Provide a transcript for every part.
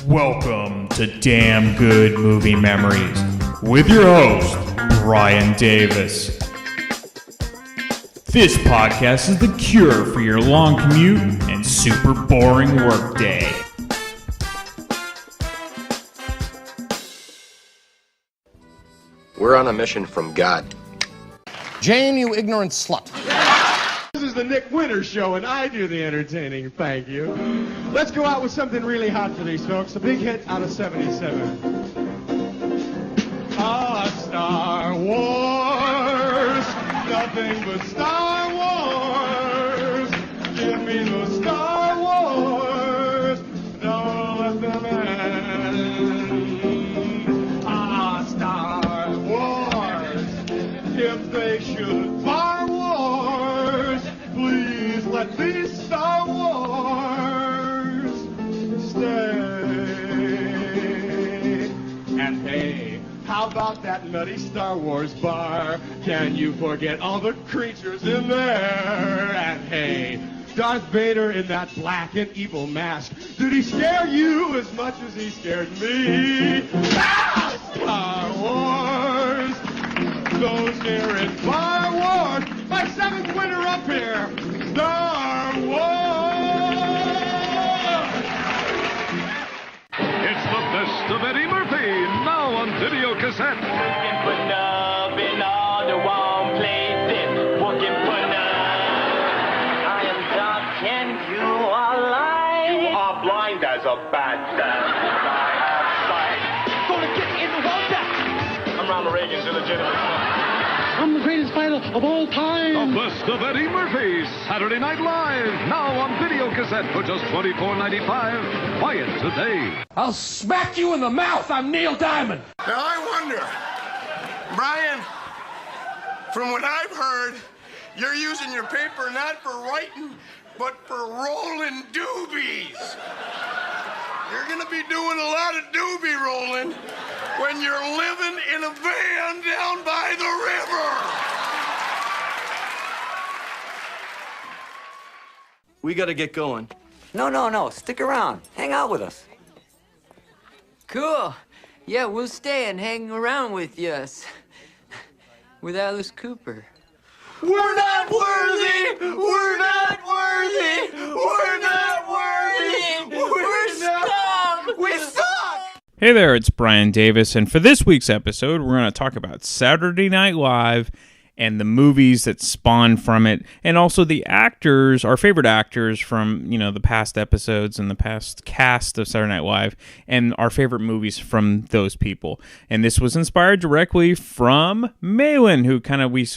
Welcome to Damn Good Movie Memories with your host, Brian Davis. This podcast is the cure for your long commute and super boring workday. We're on a mission from God. Jane, you ignorant slut. This is the Nick Winters Show, and I do the entertaining, thank you. Let's go out with something really hot for these folks. A big hit out of 77. Ah, Star Wars, nothing but Star Wars. Give me the Star Wars, don't let them end. Ah, Star Wars, if they should Star Wars, please let these Star Wars stay. And hey, how about that nutty Star Wars bar? Can you forget all the creatures in there? And hey, Darth Vader in that black and evil mask, did he scare you as much as he scared me? Ah, Star Wars, those here in Star Wars, my seventh winner up here, Star Wars! It's the best of Eddie Murphy, now on video cassette. Working for nothing, all the one places. Working for nothing. I am dark and you are light. You are blind as a bat. Gonna get in the water. I'm Ronald Reagan's illegitimate son. I'm the greatest fighter of all time. The best of Eddie Murphy, Saturday Night Live, now on video cassette for just $24.95. Buy it today. I'll smack you in the mouth. I'm Neil Diamond. Now I wonder, Brian, from what I've heard, you're using your paper not for writing, but for rolling doobies. You're gonna be doing a lot of doobie rolling when you're living in a van down by the river. We gotta get going. No. Stick around. Hang out with us. Cool. Yeah, we'll stay and hang around with us. With Alice Cooper. We're not worthy. We're not worthy. We're not worthy. We're scum. We suck. Hey there, it's Brian Davis, and for this week's episode, we're going to talk about Saturday Night Live and the movies that spawned from it, and also the actors, our favorite actors from, the past episodes and the past cast of Saturday Night Live, and our favorite movies from those people. And this was inspired directly from Malin, who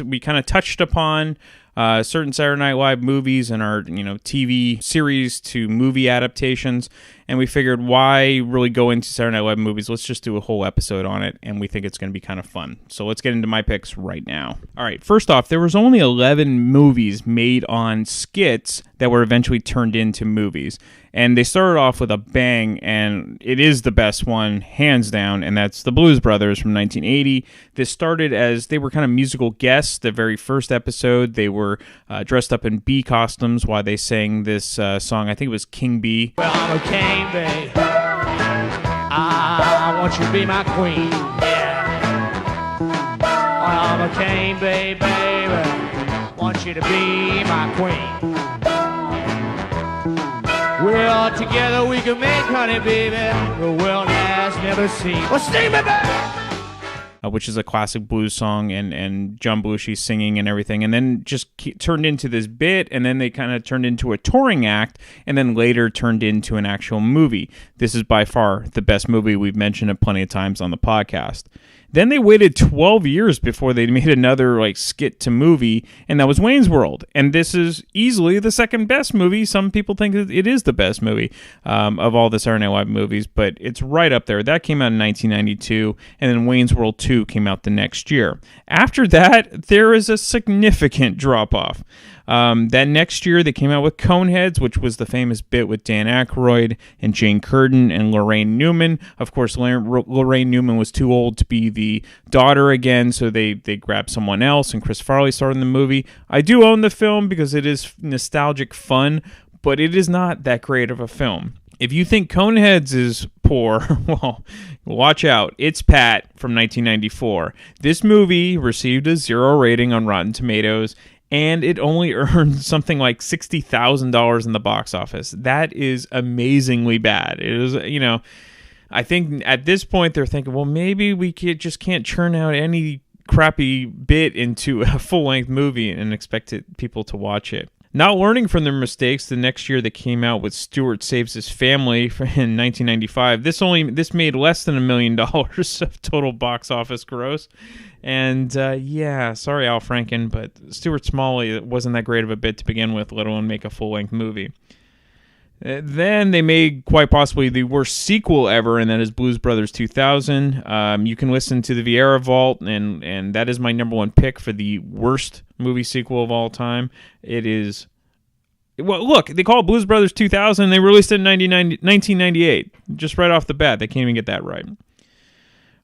we kind of touched upon certain Saturday Night Live movies and our TV series to movie adaptations, and we figured, why really go into Saturday Night Live movies? Let's just do a whole episode on it, and we think it's going to be kind of fun. So let's get into my picks right now. All right, first off, there was only 11 movies made on skits that were eventually turned into movies. And they started off with a bang, and it is the best one, hands down, and that's The Blues Brothers from 1980. This started as they were kind of musical guests. The very first episode, they were dressed up in bee costumes while they sang this song. I think it was King Bee. Well, I'm a king, babe. I want you to be my queen. Yeah. Well, I'm a king, babe, baby. Want you to be my queen. Well, together we can make honey, baby, the world has never seen. Well, sing me back! Which is a classic blues song, and John Belushi singing and everything, and then just turned into this bit, and then they kind of turned into a touring act, and then later turned into an actual movie. This is by far the best movie. We've mentioned it plenty of times on the podcast. Then they waited 12 years before they made another skit to movie, and that was Wayne's World. And this is easily the second best movie. Some people think it is the best movie of all the Saturday Night Live movies, but it's right up there. That came out in 1992, and then Wayne's World 2 came out the next year. After that, there is a significant drop-off. That next year, they came out with Coneheads, which was the famous bit with Dan Aykroyd and Jane Curtin and Lorraine Newman. Of course, Lorraine Newman was too old to be the daughter again, so they grabbed someone else, and Chris Farley starred in the movie. I do own the film because it is nostalgic fun, but it is not that great of a film. If you think Coneheads is poor, well, watch out. It's Pat from 1994. This movie received a 0 rating on Rotten Tomatoes, and it only earned something like $60,000 in the box office. That is amazingly bad. It is, I think at this point they're thinking, well, maybe we just can't churn out any crappy bit into a full-length movie and expect people to watch it. Not learning from their mistakes, the next year they came out with Stewart Saves His Family in 1995. This made less than $1 million of total box office gross. And sorry Al Franken, but Stuart Smalley wasn't that great of a bit to begin with, let alone make a full-length movie. Then they made quite possibly the worst sequel ever, and that is Blues Brothers 2000. You can listen to the Vieira Vault, and that is my number one pick for the worst movie sequel of all time. It is... Well, look, they call it Blues Brothers 2000, and they released it in 1998. Just right off the bat, they can't even get that right.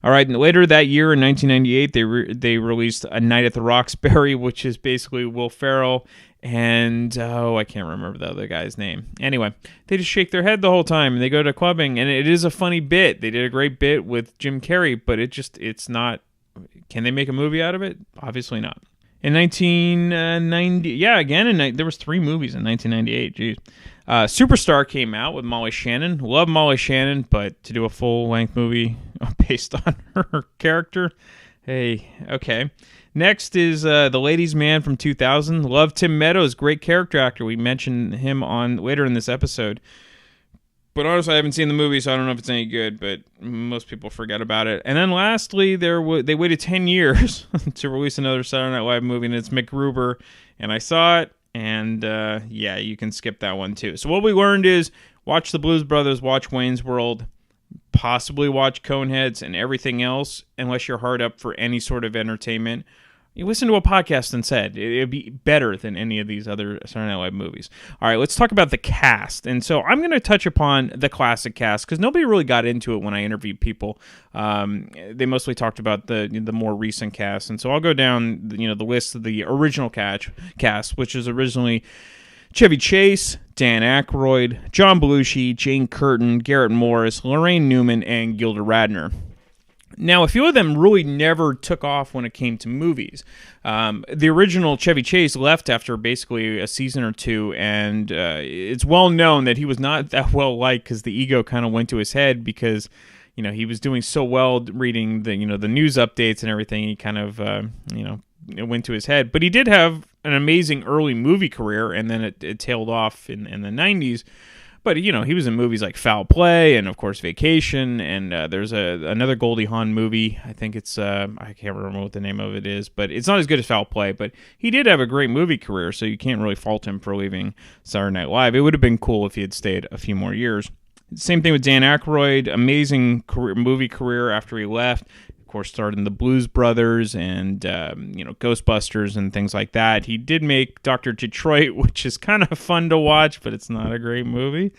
All right, and later that year in 1998, they released A Night at the Roxbury, which is basically Will Ferrell and, I can't remember the other guy's name. Anyway, they just shake their head the whole time, and they go to clubbing, and it is a funny bit. They did a great bit with Jim Carrey, but it's not... Can they make a movie out of it? Obviously not. In 1990... there was 3 movies in 1998, geez. Superstar came out with Molly Shannon. Love Molly Shannon, but to do a full-length movie based on her character, hey, okay. Next is The Ladies' Man from 2000. Love Tim Meadows, great character actor. We mentioned him on later in this episode. But honestly, I haven't seen the movie, so I don't know if it's any good, but most people forget about it. And then lastly, they waited 10 years to release another Saturday Night Live movie, and it's MacGruber, and I saw it. And, you can skip that one, too. So what we learned is watch The Blues Brothers, watch Wayne's World, possibly watch Coneheads, and everything else, unless you're hard up for any sort of entertainment. You listen to a podcast instead. It'd be better than any of these other Saturday Night Live movies. All right, let's talk about the cast. And so I'm going to touch upon the classic cast because nobody really got into it when I interviewed people. They mostly talked about the more recent cast. And so I'll go down the list of the original cast, which is originally Chevy Chase, Dan Aykroyd, John Belushi, Jane Curtin, Garrett Morris, Lorraine Newman, and Gilda Radner. Now, a few of them really never took off when it came to movies. The original Chevy Chase left after basically a season or two, and it's well known that he was not that well liked because the ego kind of went to his head because, he was doing so well reading the news updates and everything. He kind of, it went to his head. But he did have an amazing early movie career, and then it tailed off in the 90s. But, he was in movies like Foul Play and, of course, Vacation. And there's another Goldie Hawn movie. I think it's, I can't remember what the name of it is. But it's not as good as Foul Play. But he did have a great movie career, so you can't really fault him for leaving Saturday Night Live. It would have been cool if he had stayed a few more years. Same thing with Dan Aykroyd. Amazing movie career after he left. Of course, starred in the Blues Brothers and, Ghostbusters and things like that. He did make Dr. Detroit, which is kind of fun to watch, but it's not a great movie.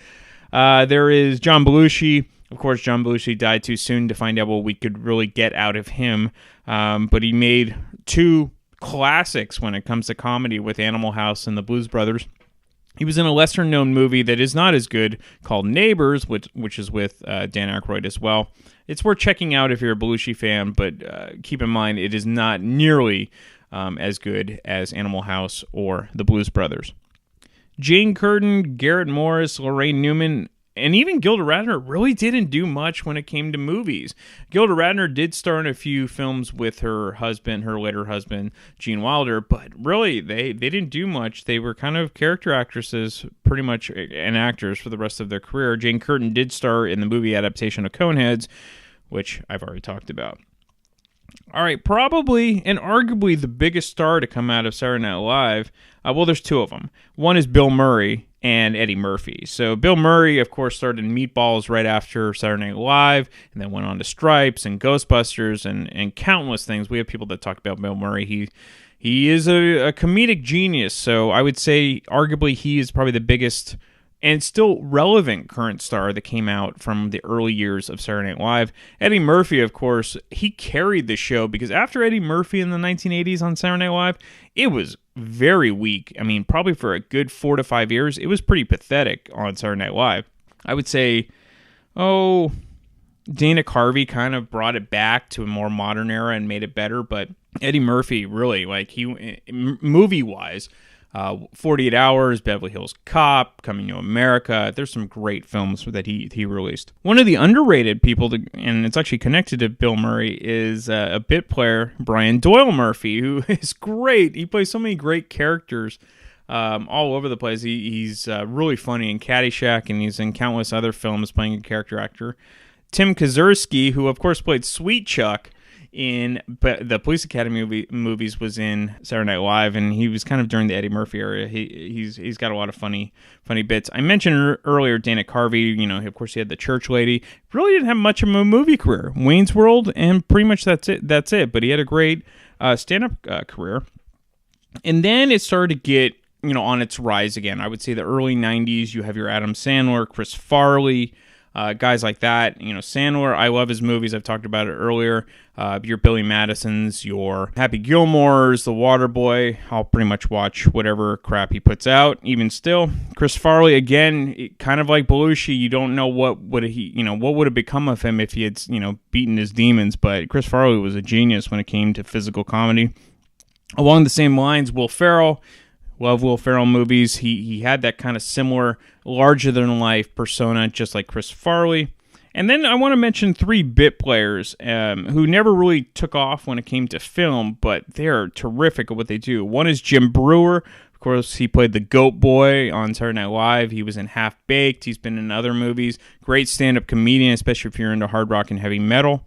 There is John Belushi. Of course, John Belushi died too soon to find out what we could really get out of him. But he made 2 classics when it comes to comedy with Animal House and the Blues Brothers. He was in a lesser-known movie that is not as good called Neighbors, which is with Dan Aykroyd as well. It's worth checking out if you're a Belushi fan, but keep in mind it is not nearly as good as Animal House or the Blues Brothers. Jane Curtin, Garrett Morris, Lorraine Newman, and even Gilda Radner really didn't do much when it came to movies. Gilda Radner did star in a few films with her later husband, Gene Wilder, but really they didn't do much. They were kind of character actresses pretty much and actors for the rest of their career. Jane Curtin did star in the movie adaptation of Coneheads, which I've already talked about. All right, probably and arguably the biggest star to come out of Saturday Night Live, there's 2 of them. One is Bill Murray and Eddie Murphy. So Bill Murray, of course, started in Meatballs right after Saturday Night Live, and then went on to Stripes and Ghostbusters and countless things. We have people that talk about Bill Murray. He is a comedic genius, so I would say arguably he is probably the biggest and still relevant current star that came out from the early years of Saturday Night Live. Eddie Murphy, of course, he carried the show because after Eddie Murphy in the 1980s on Saturday Night Live, it was very weak. I mean, probably for a good 4 to 5 years, it was pretty pathetic on Saturday Night Live. I would say, Dana Carvey kind of brought it back to a more modern era and made it better, but Eddie Murphy really, like, he movie-wise, 48 Hours, Beverly Hills Cop, Coming to America. There's some great films that he released. One of the underrated people, and it's actually connected to Bill Murray, is a bit player, Brian Doyle Murphy, who is great. He plays so many great characters all over the place. He's really funny in Caddyshack, and he's in countless other films playing a character actor. Tim Kaczynski, who of course played Sweet Chuck in the Police Academy movies, was in Saturday Night Live, and he was kind of during the Eddie Murphy era. He's got a lot of funny bits. I mentioned earlier Dana Carvey. You know, of course, he had The Church Lady. Really didn't have much of a movie career. Wayne's World, and pretty much that's it. But he had a great stand-up career, and then it started to get, you know, on its rise again. I would say the early 90s. You have your Adam Sandler, Chris Farley. Guys like that. You know, Sandler, I love his movies. I've talked about it earlier. Your Billy Madisons, your Happy Gilmores, The Waterboy. I'll pretty much watch whatever crap he puts out, even still. Chris Farley, again, kind of like Belushi. You don't know what would have become of him if he had, you know, beaten his demons. But Chris Farley was a genius when it came to physical comedy. Along the same lines, Will Ferrell. Love Will Ferrell movies. He had that kind of similar, larger-than-life persona, just like Chris Farley. And then I want to mention 3 bit players who never really took off when it came to film, but they're terrific at what they do. One is Jim Brewer. Of course, he played the Goat Boy on Saturday Night Live. He was in Half Baked. He's been in other movies. Great stand-up comedian, especially if you're into hard rock and heavy metal.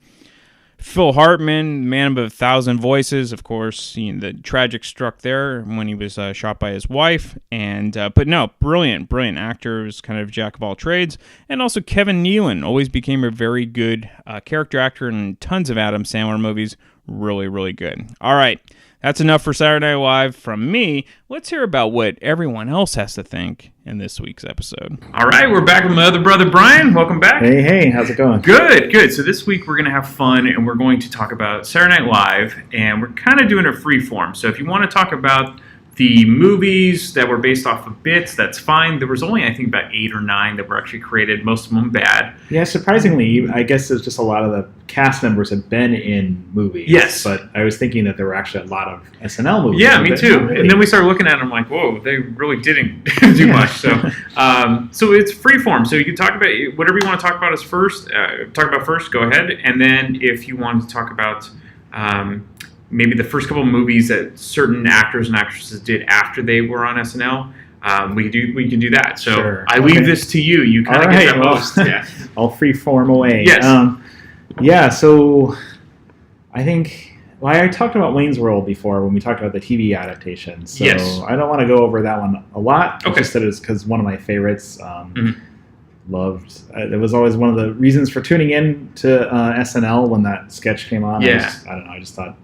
Phil Hartman, man of 1,000 voices, of course, the tragic struck there when he was shot by his wife. And but no, brilliant actor, was kind of jack of all trades. And also Kevin Nealon always became a very good character actor in tons of Adam Sandler movies. Really, really good. All right, that's enough for Saturday Night Live from me. Let's hear about what everyone else has to think in this week's episode. All right, we're back with my other brother, Brian. Welcome back. Hey, how's it going? Good. So this week we're going to have fun, and we're going to talk about Saturday Night Live, and we're kind of doing a free form. So if you want to talk about the movies that were based off of bits, that's fine. There was only, I think, about 8 or 9 that were actually created, most of them bad. Yeah, surprisingly, I guess there's just a lot of the cast members had been in movies. Yes. But I was thinking that there were actually a lot of SNL movies. Yeah, me too. Really. And then we started looking at them like, whoa, they really didn't do much. So so it's freeform. So you can talk about whatever you want to talk about first, go ahead. And then if you want to talk about maybe the first couple of movies that certain actors and actresses did after they were on SNL, we can do that. So sure. I leave this to you. You kind of get that most. Yeah. I'll free form away. Yes. So I think I talked about Wayne's World before when we talked about the TV adaptation. So yes. I don't want to go over that one a lot. Okay. Just that it's because one of my favorites. Loved. It was always one of the reasons for tuning in to SNL when that sketch came on. Yeah. I just thought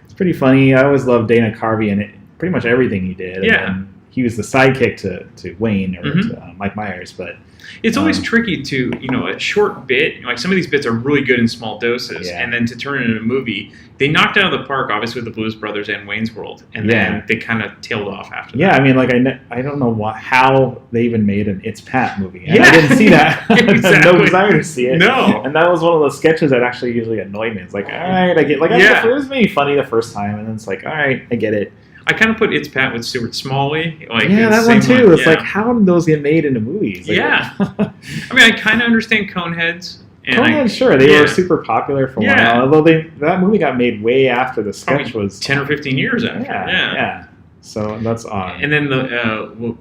it's pretty funny. I always loved Dana Carvey and pretty much everything he did. Yeah. And he was the sidekick to Wayne or to Mike Myers, but it's always tricky to, a short bit, like some of these bits are really good in small doses, and then to turn it into a movie, they knocked out of the park, obviously, with the Blues Brothers and Wayne's World, and then they kind of tailed off after that. Yeah, I mean, like, I don't know how they even made an It's Pat movie, and I didn't see that. Exactly. I had no desire to see it. No. And that was one of those sketches that actually usually annoyed me. It's like, all right, I get, like, it was maybe funny the first time, and then it's like, all right, I get it. I kind of put It's Pat with Stuart Smalley. That one too. It's like, how did those get made into movies? Like, I mean, I kind of understand Coneheads. Coneheads, sure. They were super popular for a while. Although that movie got made way after the sketch was 10 or 15 years after. Yeah. So that's odd. And then the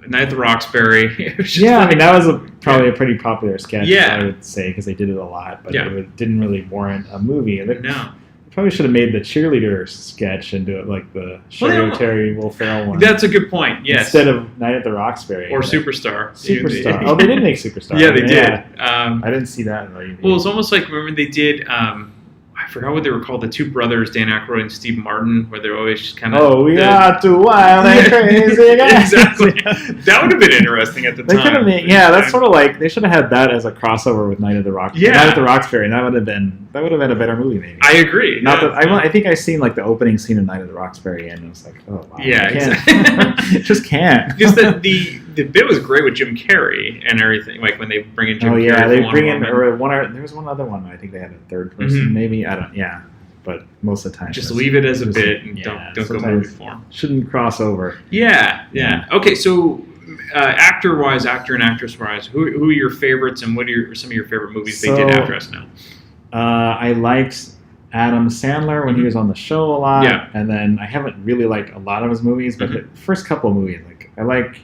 Night at the Roxbury. I mean, that was probably a pretty popular sketch, I would say, because they did it a lot. But it didn't really warrant a movie. No. Probably should have made the cheerleader sketch and do it like the Sherry Terry Will Ferrell one. That's a good point. Yes. Instead of Night at the Roxbury or Superstar. Superstar. Oh, they did make Superstar. Yeah, they did. I didn't see that. Well, it's almost like remember they did. I forgot what they were called. The two brothers, Dan Aykroyd and Steve Martin, where they're always just kind of. Oh, we are two wild and crazy guys. Exactly. That would have been interesting at the time. They could have made, that's sort of like they should have had that as a crossover with Night at the Roxbury. Yeah. Night at the Roxbury, and that would have been a better movie, maybe. I agree. Not that I think I've seen like the opening scene of Night at the Roxbury, and it was like, oh wow, exactly. Just can't. Because the the bit was great with Jim Carrey and everything. Like when they bring in Jim Carrey. They bring in there was one other one. I think they had a third person. Maybe I don't. Yeah, but most of the time, just leave it as a bit and don't go movie form. Shouldn't cross over. Yeah. Okay, so actor and actress wise, who are your favorites, and what are some of your favorite movies they did after SNL? I liked Adam Sandler when he was on the show a lot, and then I haven't really liked a lot of his movies, but the first couple of movies, like I like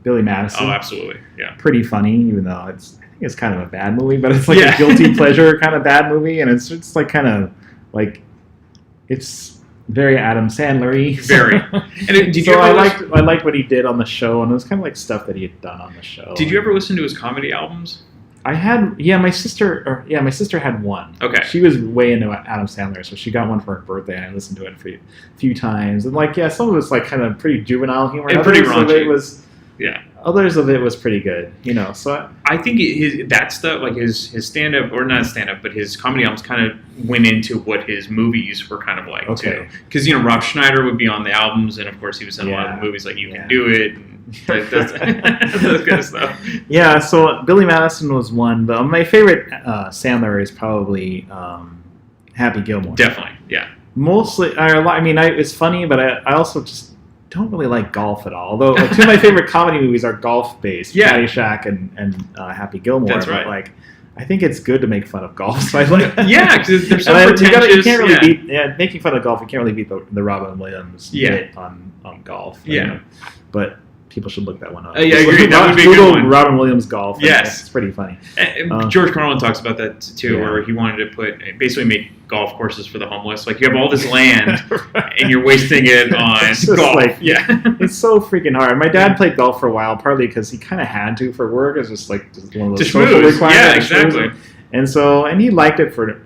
Billy Madison. Oh, absolutely, yeah. Pretty funny, even though I think it's kind of a bad movie, but it's like a guilty pleasure kind of bad movie, and it's like kind of like it's very Adam Sandler-y. Very. And did you I liked what he did on the show, and it was kind of like stuff that he had done on the show. Did you ever listen to his comedy albums? I had, my sister had one. Okay. She was way into Adam Sandler, so she got one for her birthday, and I listened to it a few times. And some of it's like kind of pretty juvenile humor. And pretty raunchy. Others of it was pretty good, So I think his stand-up, or not stand-up, but his comedy albums kind of went into what his movies were kind of like, too. Because, Rob Schneider would be on the albums, and of course he was in a lot of the movies like You Can Do It, Those kind of stuff. Yeah, so Billy Madison was one, but my favorite Sandler is probably Happy Gilmore. Definitely, yeah. Mostly, it's funny, but I also just don't really like golf at all. Although two of my favorite comedy movies are golf-based, Caddyshack and Happy Gilmore. That's right. But, I think it's good to make fun of golf. So I like because there's so pretentious. You can't really beat making fun of golf. You can't really beat the Robin Williams bit on golf. But people should look that one up. I agree. That would be a good one. Robin Williams golf. Yes, it's pretty funny. And George Carlin talks about that too, where he wanted to basically make golf courses for the homeless. Like you have all this land, and you're wasting it on golf. It's so freaking hard. My dad played golf for a while, partly because he kind of had to for work. It was just one of those social requirements. Yeah, exactly. And he liked it for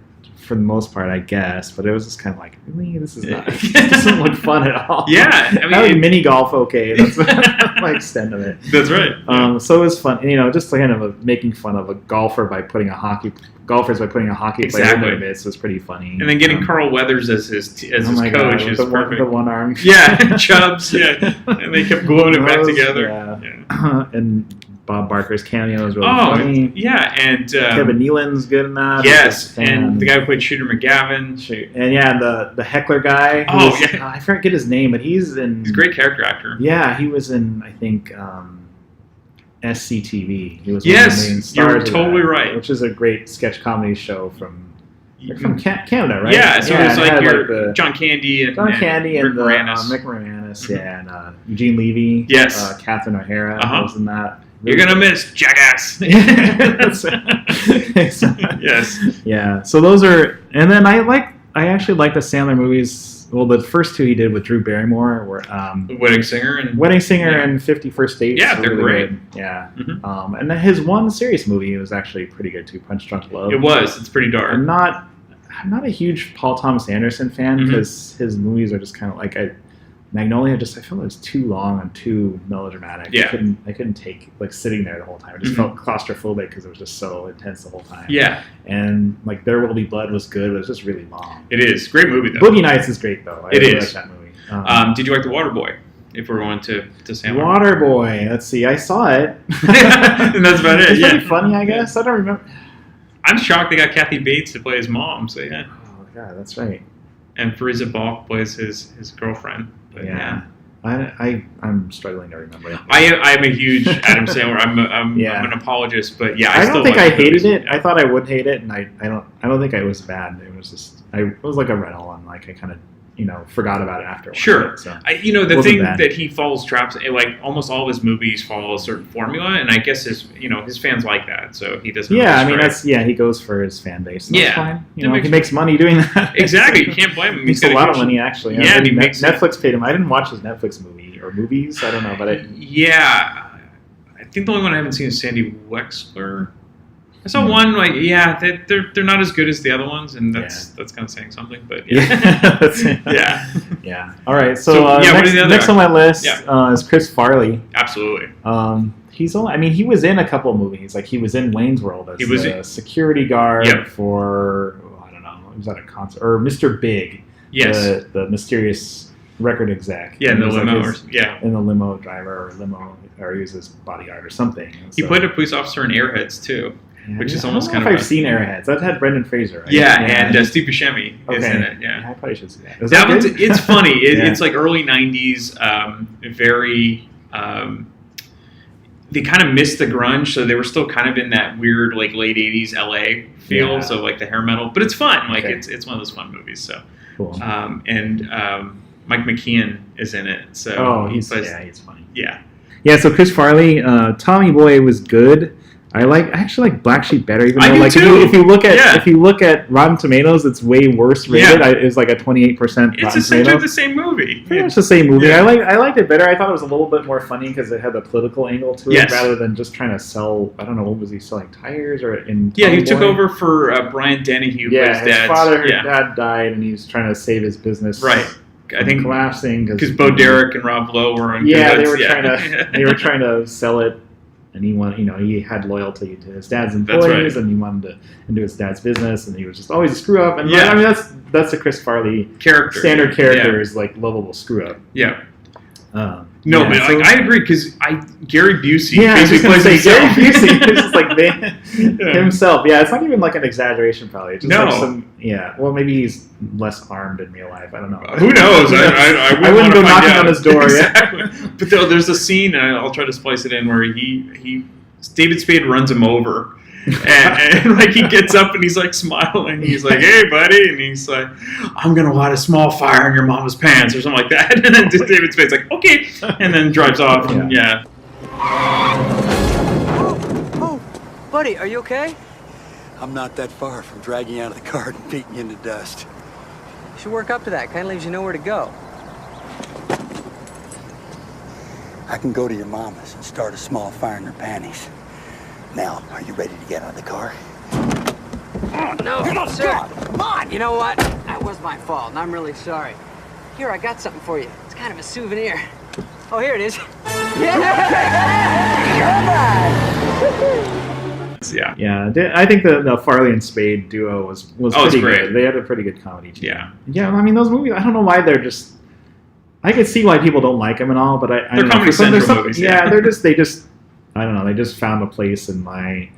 the most part, I guess, but it was just kind of like, really, this doesn't look fun at all. Yeah, I mean, mini golf, okay, that's my extent of it. That's right. So it was fun, just kind of making fun of a golfers by putting a hockey player in their midst was pretty funny. And then getting Carl Weathers as his coach is perfect. The one arm, Chubbs, and they kept gluing it back together. And Bob Barker's cameo is really funny. Yeah, and Kevin Nealon's good in that. Yes, and the guy who played Shooter McGavin. And the heckler guy. I forget his name, but he's a great character actor. Yeah, he was in, I think, SCTV. He was one of the main stars. You're totally right. Which is a great sketch comedy show from Canada, right? Yeah, so it was like your John Candy and Rick Moranis. Mick Moranis, and Eugene Levy. Yes. Catherine O'Hara was in that. You're going to miss, jackass. Yes. Yeah. So those are, and then I actually like the Sandler movies. Well, the first two he did with Drew Barrymore were Wedding Singer and 51st Dates. Yeah, they're really great. Good. Yeah. Mm-hmm. And then his one serious movie was actually pretty good too, Punch Drunk Love. It was. It's pretty dark. I'm not a huge Paul Thomas Anderson fan because his movies are just kind of like Magnolia. I felt it was too long and too melodramatic. Yeah. I couldn't take sitting there the whole time. I just felt claustrophobic because it was just so intense the whole time. Yeah. And There Will Be Blood was good, but it was just really long. It is. Great movie though. Boogie Nights is great though. I really like that movie. Did you like The Waterboy? If we're going to Sandler. Waterboy. Let's see. I saw it. And that's about it. It's pretty funny, I guess. I don't remember. I'm shocked they got Kathy Bates to play his mom. So yeah. Oh god, that's right. And Fariza Balk plays his girlfriend. But, I'm struggling to remember. I'm a huge Adam Sandler. I'm an apologist, but I don't think I hated it. I thought I would hate it, and I don't think it was bad. It was just it was like a rental, and I kind of forgot about it after. Sure. So the thing that he falls traps, almost all of his movies follow a certain formula, and I guess his fans like that, so he doesn't. Yeah, he goes for his fan base. That's fine. He makes money doing that. Exactly, you can't blame him. He makes a lot of money actually. Yeah, and Netflix paid him. I didn't watch his Netflix movie or movies. I don't know, but I think the only one I haven't seen is Sandy Wexler. I saw one, they're not as good as the other ones, and that's kind of saying something, but yeah. All right, so next on my list is Chris Farley. Absolutely. He was in a couple of movies. He was in Wayne's World as a security guard for, I don't know, he was at a concert, or Mr. Big. Yes. The mysterious record exec. Yeah, in the He was limo. his- in the limo driver or he was his bodyguard or something. And He so- played a police officer in Airheads too, which is almost I don't kind know of. if I've seen Airheads. That had Brendan Fraser. Right? Yeah, and Steve Buscemi is in it. Yeah, I probably should see that. Is that one's good? it's funny. Yeah. It's like early '90s, very. They kind of missed the grunge, so they were still kind of in that weird like late '80s LA feel. Yeah. So like the hair metal, but it's fun. Like Okay. it's one of those fun movies. So, Cool. and Mike McKeon is in it. So he's plays, he's funny. Yeah. Yeah, so Chris Farley, Tommy Boy was good. I actually like Black Sheep better, even I though do like too. if you look at Rotten Tomatoes, it's way worse rated. Yeah. It's like a 28% It's Rotten essentially Tomatoes. the same movie. Pretty much the same movie. Yeah. I liked it better. I thought it was a little bit more funny because it had the political angle to it, Yes. rather than just trying to sell. I don't know, what was he selling, tires or in? Yeah, he Tommy took Boy? over for Brian Dennehy, who Yeah, plays his Dad's. dad died, and he was trying to save his business. Right. I think collapsing because Bo Derek and Rob Lowe were on. Yeah, they Goodnuts, were trying to sell it, and he had loyalty to his dad's That's employees, right. and he wanted to into his dad's business, and he was just always a screw up. And Yeah. I mean that's the Chris Farley character. standard character Yeah. is like lovable screw up. Yeah. No, No, but so, I agree because Gary Busey yeah, I was just basically gonna plays say Gary himself. Busey is just like himself. Yeah, it's not even like an exaggeration, probably. It's just No. like some, well, maybe he's less armed in real life. I don't know. Who knows? I I wouldn't go wanna find knocking out. on his door. Exactly. But there's a scene, and I'll try to splice it in, where David Spade runs him over. and like he gets up and he's like smiling. He's like, "Hey, buddy," and he's like, "I'm gonna light a small fire in your mama's pants" or something like that. And then David Spade's like, "Okay," and then drives off. And, yeah. Oh, buddy, are you okay? I'm not that far from dragging you out of the car and beating you into dust. You should work up to that. Kind of leaves you nowhere to go. I can go to your mama's and start a small fire in her panties. Now, are you ready to get out of the car? Oh, no, Come on, sir. come on! You know what? That was my fault, and I'm really sorry. Here, I got something for you. It's kind of a souvenir. Oh, here it is. Yeah. I think the Farley and Spade duo was pretty great. good. They had a pretty good comedy team. Yeah. I mean, those movies, I don't know why they're just. I could see why people don't like them and all, but I They're don't know, Comedy for some- there's Central some- movies, Yeah, yeah. they just. I don't know. They just found a place in my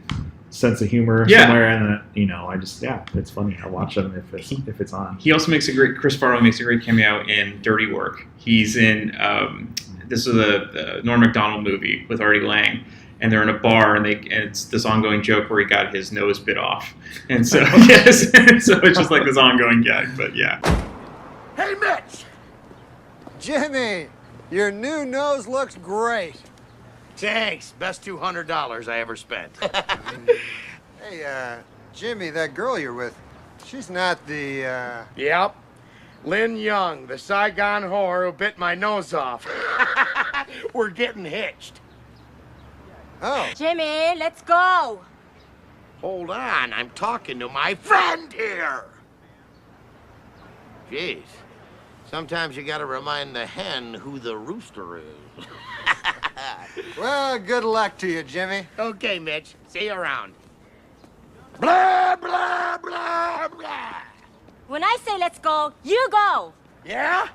sense of humor Yeah. somewhere, and it's funny. I watch them if it's on. He also Chris Farley makes a great cameo in Dirty Work. He's in, this is the Norm Macdonald movie with Artie Lang, and they're in a bar, and it's this ongoing joke where he got his nose bit off. And so, yes, so it's just like this ongoing gag, but yeah. Hey, Mitch! Jimmy, your new nose looks great. Thanks. Best $200 I ever spent. Hey, Jimmy, that girl you're with, she's not the, Yep. Lynn Young, the Saigon whore who bit my nose off. We're getting hitched. Oh. Jimmy, let's go. Hold on, I'm talking to my friend here. Jeez. Sometimes you gotta remind the hen who the rooster is. Well, good luck to you, Jimmy. Okay, Mitch. See you around. Blah, blah, blah, blah. When I say let's go, you go. Yeah?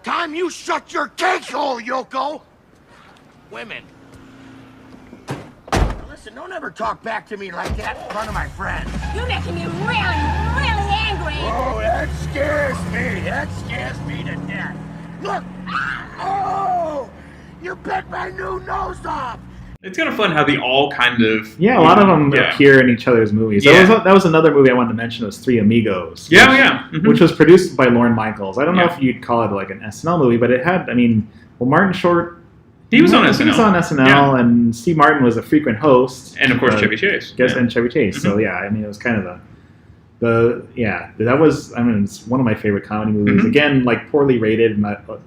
Time you shut your cake hole, Yoko. Women. Listen, don't ever talk back to me like that in front of my friends. You're making me really, really angry. Oh, that scares me. That scares me to death. Look. Oh, you bit my new nose off. It's kind of fun how they all kind of... Yeah, a lot of them Yeah. appear in each other's movies. Yeah. That was another movie I wanted to mention. Was Three Amigos. Yeah, which, yeah. Mhm. Which was produced by Lorne Michaels. I don't know Yeah. if you'd call it like an SNL movie, but it had. I mean, Martin Short. He was on He SNL. was on SNL, Yeah. and Steve Martin was a frequent host, And, of course, Chevy Chase. Yes, Yeah. and Chevy Chase. So Mhm. yeah, I mean, it was kind of that was. I mean, it's one of my favorite comedy movies. Mhm. Again, like poorly rated,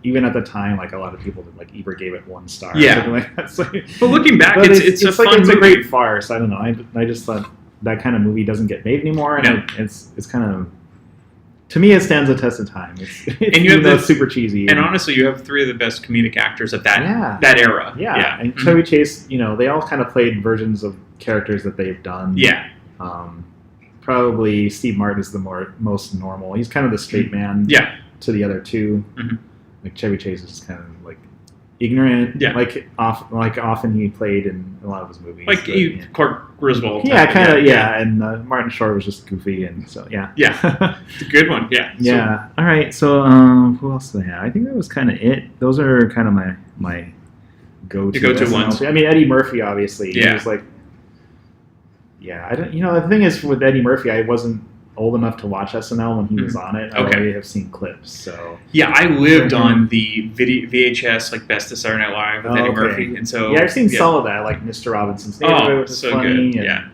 even at the time, like a lot of people did, like Ebert gave it 1 star. Yeah. or something like that. So, But looking back, but it's a fun it's a movie. great farce. I don't know. I just thought that kind of movie doesn't get made anymore, and No. it's kind of. To me, it stands the test of time. And you have it's super cheesy. And honestly, you have 3 of the best comedic actors of that era. Yeah, and Mhm. Chevy Chase, they all kind of played versions of characters that they've done. Yeah. Probably Steve Martin is the most normal. He's kind of the straight man. Yeah. To the other two. Mhm. like Chevy Chase was just kind of like ignorant. Yeah. Like often he played in a lot of his movies. Like Clark Griswold. Yeah, kind of. Yeah, and Martin Short was just goofy, and so yeah. Yeah, it's a good one. Yeah. Yeah. All right. So who else do I have? I think that was kind of it. Those are kind of my go-to. The go-to ones. I mean, Eddie Murphy, obviously. Yeah. He was like, yeah. I don't. You know, the thing is with Eddie Murphy, I wasn't old enough to watch SNL when he was on it. I already have seen clips. So yeah, I lived on the VHS like Best of Saturday Night Live with Eddie Murphy, and so yeah, I've seen some of that, like Mr. Robinson's Neighborhood, which is so funny. good. Yeah.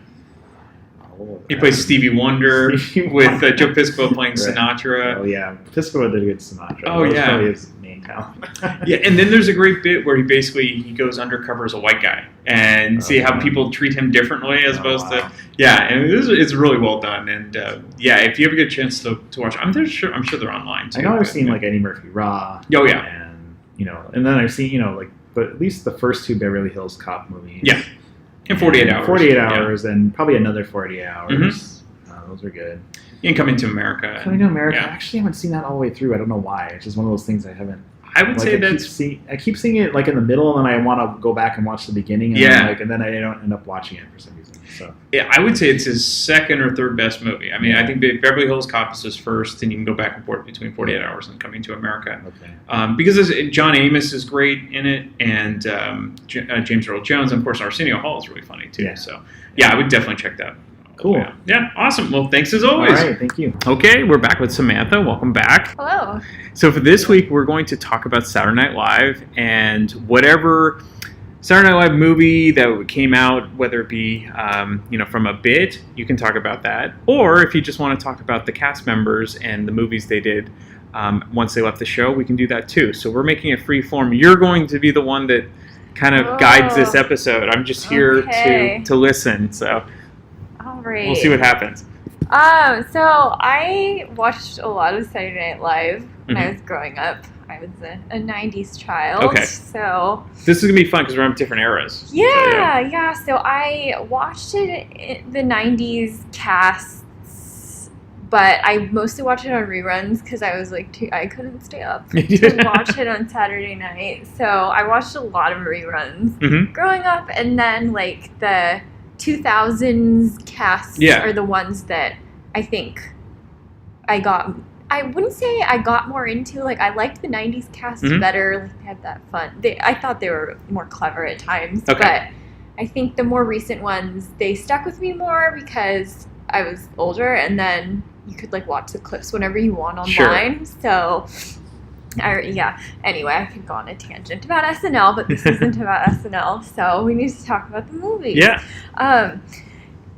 He plays Stevie Wonder with Joe Piscopo playing Sinatra. Oh yeah, Piscopo did a good Sinatra. Oh that was yeah, probably his main talent. Yeah, and then there's a great bit where he goes undercover as a white guy and see how people treat him differently as opposed to and it's really well done. And if you ever get a chance to watch, I'm sure they're online too. I know I've seen like Eddie Murphy Raw. Oh yeah, and then I've seen but at least the first two Beverly Hills Cop movies. Yeah, in 48 hours. 48 hours, and probably another 48 hours. Mm-hmm. Those are good. And Coming to America. Coming to America. I actually haven't seen that all the way through. I don't know why. It's just one of those things I haven't. I would say I keep seeing it like in the middle, and then I want to go back and watch the beginning. And then I don't end up watching it for some reason. So yeah, I would say it's his second or third best movie. I mean, I think Beverly Hills Cop is his first, and you can go back and forth between 48 Hours and Coming to America. Okay. Because John Amos is great in it, and James Earl Jones, and of course Arsenio Hall is really funny too. Yeah. So yeah, I would definitely check that. Cool. Yeah, awesome. Well, thanks as always. All right, thank you. Okay, we're back with Samantha. Welcome back. Hello. So for this week, we're going to talk about Saturday Night Live and whatever Saturday Night Live movie that came out, whether it be from a bit, you can talk about that, or if you just want to talk about the cast members and the movies they did once they left the show, we can do that too. So we're making it free form. You're going to be the one that kind of guides this episode. I'm just here to listen. So. All right. We'll see what happens. So I watched a lot of Saturday Night Live when I was growing up. I was a 90s child. Okay. So this is going to be fun because we're in different eras. Yeah. So I watched it in the 90s casts, but I mostly watched it on reruns because I was like, I couldn't stay up to watch it on Saturday night. So I watched a lot of reruns growing up, and then like the 2000s casts are the ones that I think I wouldn't say I got more into. Like, I liked the 90s cast better. Like, they had that fun. I thought they were more clever at times. Okay. But I think the more recent ones, they stuck with me more because I was older, and then you could, like, watch the clips whenever you want online. So, anyway, I could go on a tangent about SNL, but this isn't about SNL, so we need to talk about the movies. Yeah.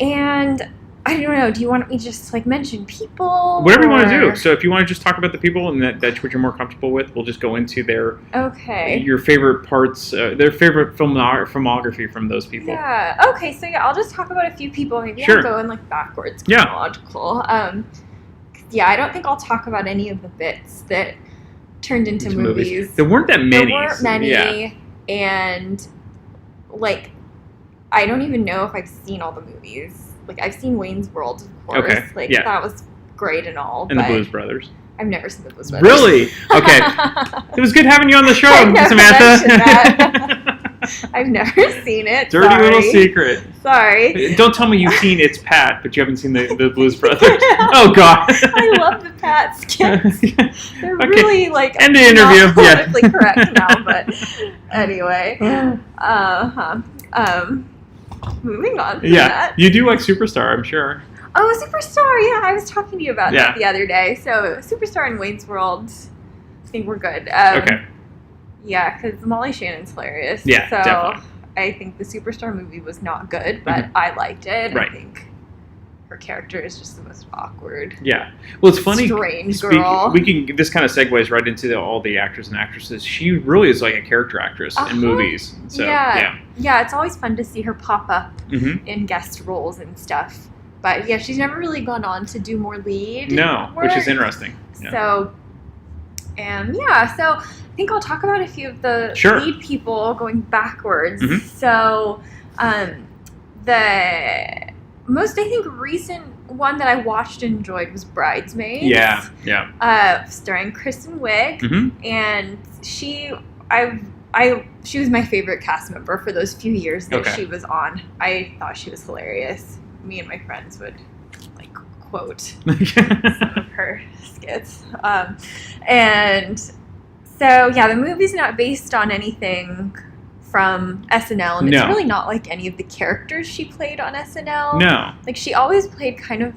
And I don't know, do you want me to just, like, mention people? Whatever you want to do. So if you want to just talk about the people and that's what you're more comfortable with, we'll just go into your favorite parts, their favorite filmography from those people. Yeah. Okay, so I'll just talk about a few people. Maybe Sure. I'll go in, like, backwards chronological. I don't think I'll talk about any of the bits that turned into movies. There weren't that many. And, like, I don't even know if I've seen all the movies. Like, I've seen Wayne's World, of course. Okay. Like, yeah. that was great and all. And the Blues Brothers. I've never seen the Blues Brothers. Really? Okay. It was good having you on the show, Samantha. I've never seen it. Dirty little secret. Sorry. Don't tell me you've seen It's Pat, but you haven't seen the Blues Brothers. Oh, God. I love the Pat skits. They're really, like, end the interview. Not politically correct now, but anyway. Moving on from that. You do like Superstar, I'm sure. Oh, Superstar, yeah. I was talking to you about that the other day. So, Superstar and Wayne's World, I think we're good. Okay. Yeah, because Molly Shannon's hilarious. Yeah, so definitely. I think the Superstar movie was not good, but I liked it. Right. I think her character is just the most awkward. Yeah. Well, it's funny. Strange girl. This kind of segues right into all the actors and actresses. She really is like a character actress in movies. So, yeah. It's always fun to see her pop up in guest roles and stuff. But yeah, she's never really gone on to do more lead work. Which is interesting. Yeah. So I think I'll talk about a few of the lead people going backwards. So the most, I think, recent one that I watched and enjoyed was Bridesmaids. Yeah. Starring Kristen Wiig, Mm-hmm. and she was my favorite cast member for those few years that she was on. I thought she was hilarious. Me and my friends would quote some of her skits. And so the movie's not based on anything from SNL, and it's really not like any of the characters she played on SNL. No. Like, she always played kind of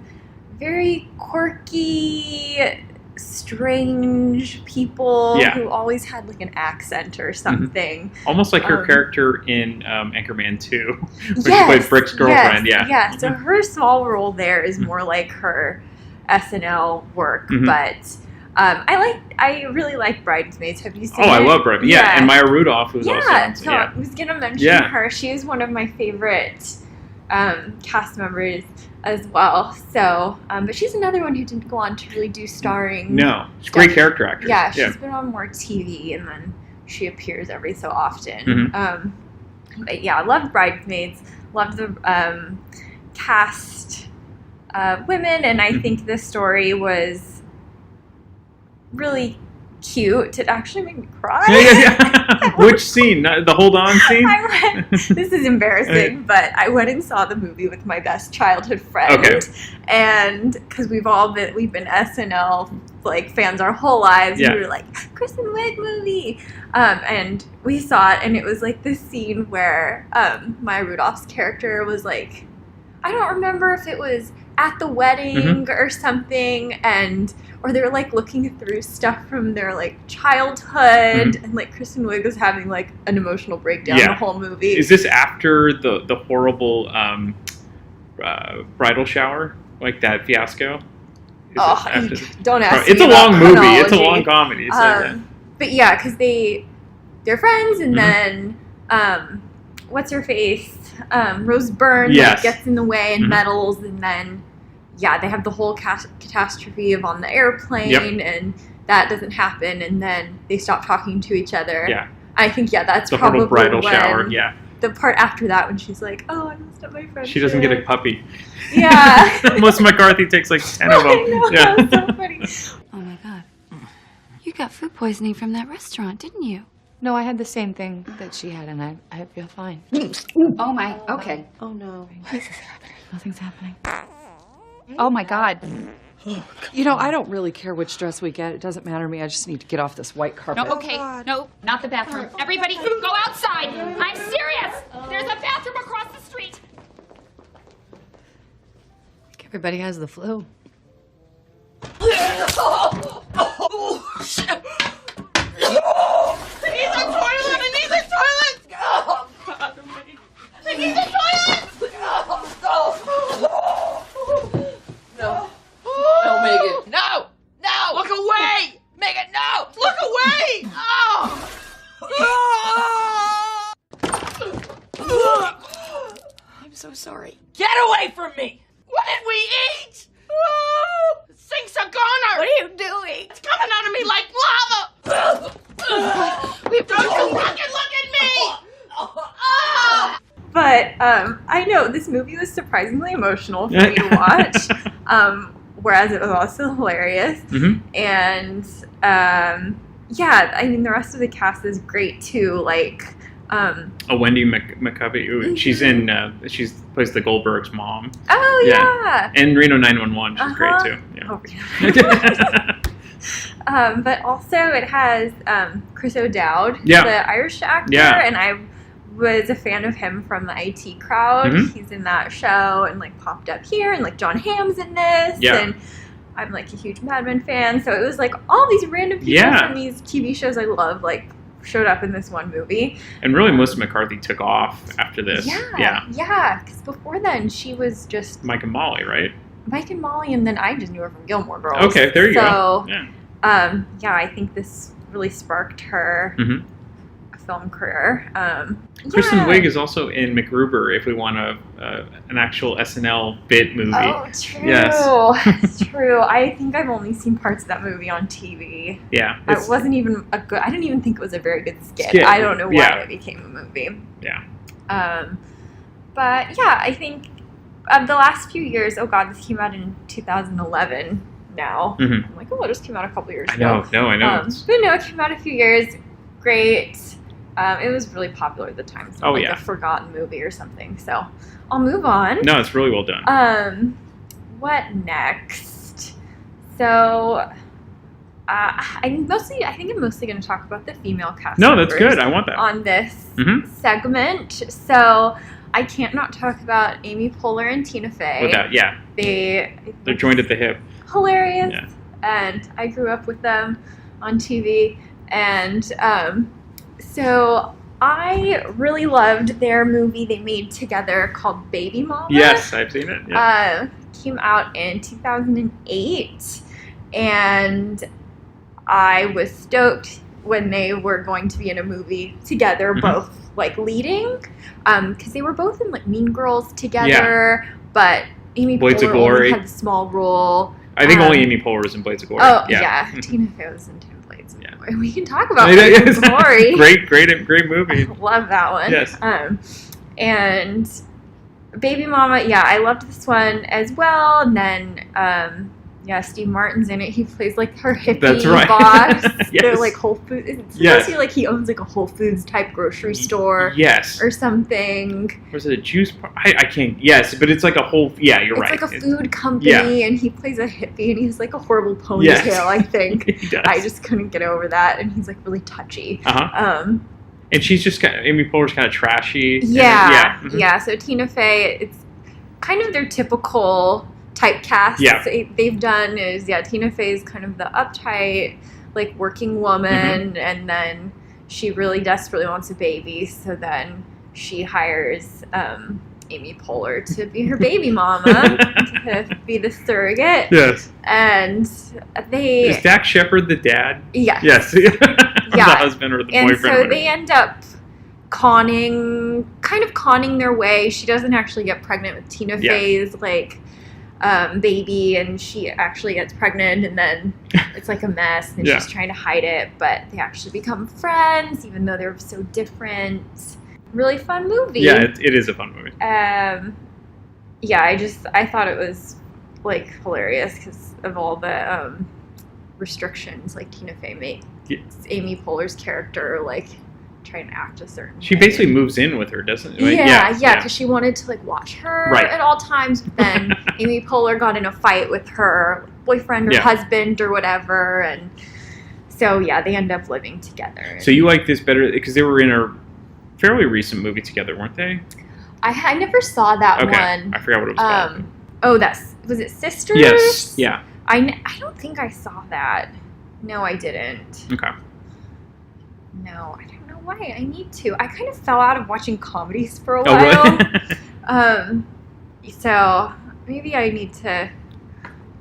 very quirky, strange people who always had like an accent or something. Almost like her character in Anchorman 2, where she played Brick's girlfriend. Yeah. So her small role there is more like her SNL work, but I really like Bridesmaids. Have you seen it? I love Bridesmaids. Yeah, and Maya Rudolph was also on. So I was going to mention her. She is one of my favorite cast members as well. So, but she's another one who didn't go on to really do starring. No, she's a great character actress. Yeah, she's been on more TV, and then she appears every so often. But yeah, I loved Bridesmaids. Loved the cast women, and I think the story was really cute. It actually made me cry. Which scene? The hold on scene? This is embarrassing, but I went and saw the movie with my best childhood friend, and because we've been SNL fans our whole lives, and we were like, Kristen Wiig movie, and we saw it, and it was like this scene where Maya Rudolph's character was like, I don't remember if it was at the wedding or something, or they were like looking through stuff from their childhood, and Kristen Wiig was having an emotional breakdown the whole movie. Is this after the horrible bridal shower, that fiasco? Don't ask me. It's a long movie. It's a long comedy. So but yeah, because they're friends, and then what's her face? Rose Byrne gets in the way and meddles, and then they have the whole catastrophe of on the airplane, and that doesn't happen, and then they stop talking to each other. Yeah, I think that's the probably bridal shower. Yeah, the part after that when she's like, "Oh, I messed up my friendship." She doesn't get a puppy. Yeah, Melissa McCarthy takes 10 of them. I know, that was so funny. Oh my god, you got food poisoning from that restaurant, didn't you? No, I had the same thing that she had, and I feel fine. Oh my, okay. Oh no. What is happening? Nothing's happening. Oh my god. I don't really care which dress we get. It doesn't matter to me. I just need to get off this white carpet. No, okay. No, not the bathroom. Everybody, go outside. I'm serious. There's a bathroom across the street. Everybody has the flu. I need the toilet! I need the toilet! Oh, God, I need the toilet! No. No, Megan. No! No! Look away! Megan, no! Look away! Oh! I'm so sorry. Get away from me! What did we eat? Oh, the sink's a goner! What are you doing? It's coming out of me like lava! Don't you fucking look at me! Oh! But I know this movie was surprisingly emotional for me to watch, whereas it was also hilarious. And I mean, the rest of the cast is great too. Wendy McCovey. She's in. She plays the Goldberg's mom. Oh yeah. And Reno 911. She's great too. Yeah. But also it has Chris O'Dowd, the Irish actor, and I was a fan of him from the IT Crowd. He's in that show and popped up here, and John Hamm's in this, and I'm a huge Mad Men fan, so it was all these random people from these TV shows I love showed up in this one movie. And really, Melissa McCarthy took off after this. Yeah, because before then she was just Mike and Molly, right? Mike and Molly, and then I just knew her from Gilmore Girls. Okay, there you go. I think this really sparked her film career. Kristen Wiig is also in MacGruber, if we want an actual SNL bit movie. Oh, true. Yes. True. I think I've only seen parts of that movie on TV. Yeah. It wasn't even I didn't even think it was a very good skit. I don't know why it became a movie. Yeah. But yeah, I think the last few years, oh god, this came out in 2011 now. Mhm. I'm like, oh, it just came out a couple years I know. ago. No, I know. But no, it came out a few years. Great. It was really popular at the time. So Oh, like yeah. a forgotten movie or something. So I'll move on. No, it's really well done. What next? So I think I'm mostly going to talk about the female cast. No, that's members good. I want that. on this Mhm. segment. So I can't not talk about Amy Poehler and Tina Fey. Without, yeah, They're joined at the hip. hilarious, Yeah. and I grew up with them on TV, and so I really loved their movie they made together called Baby Mama. Yes, I've seen it. Yeah. Came out in 2008, and I was stoked when they were going to be in a movie together, Mhm. both like leading, because they were both in like Mean Girls together, but Amy Blades of Poehler Glory. only had the small role. I think only Amy Poehler was in Blades of Glory. Oh yeah, Tina Fey was in 10 Blades of Glory. We can talk about Yeah, Blades of Glory. great movie. Love that one. Yes. And Baby Mama, yeah, I loved this one as well. And then, Steve Martin's in it. He plays like her hippie That's right. boss. Yes. They're like Whole Foods. It's supposed Yes. to be like he owns like a Whole Foods type grocery store. Yes. Or something. Was it a juice? I can't. Yes, but it's like a whole. Yeah, you're It's right. like a food company, and he plays a hippie, and he has like a horrible ponytail. Yes. I think He does. I just couldn't get over that, and he's like really touchy. Uh-huh. And she's just kind of, Amy Poehler's kind of trashy. Yeah, Mhm. yeah. So Tina Fey, it's kind of their typical typecast. Yeah. They've done is Tina Fey's kind of the uptight, like working woman, and then she really desperately wants a baby, so then she hires Amy Poehler to be her baby mama, to be the surrogate. Yes. And they Is Dax Shepard the dad? Yes. Yes. The husband or the and boyfriend. so or they end up kind of conning their way. She doesn't actually get pregnant with Tina Yeah. Fey's baby, and she actually gets pregnant, and then it's like a mess, and Yeah. she's trying to hide it, but they actually become friends, even though they're so different. Really fun movie. Yeah, it is a fun movie. I thought it was like hilarious because of all the restrictions like Tina Fey makes Amy Poehler's character like trying to act a certain She way. basically moves in with her, doesn't she? Yeah, because she wanted to like watch her Right. at all times, but then Amy Poehler got in a fight with her boyfriend or Yeah. husband or whatever, and so yeah, they end up living together. So you like this better because they were in a fairly recent movie together, weren't they? I never saw that Okay, one. I forgot what it was called. Was it Sisters? Yes. Yeah. I don't think I saw that. No, I didn't. Okay. No, I don't know why. I need to. I kind of fell out of watching comedies for a Oh, while. really? So maybe I need to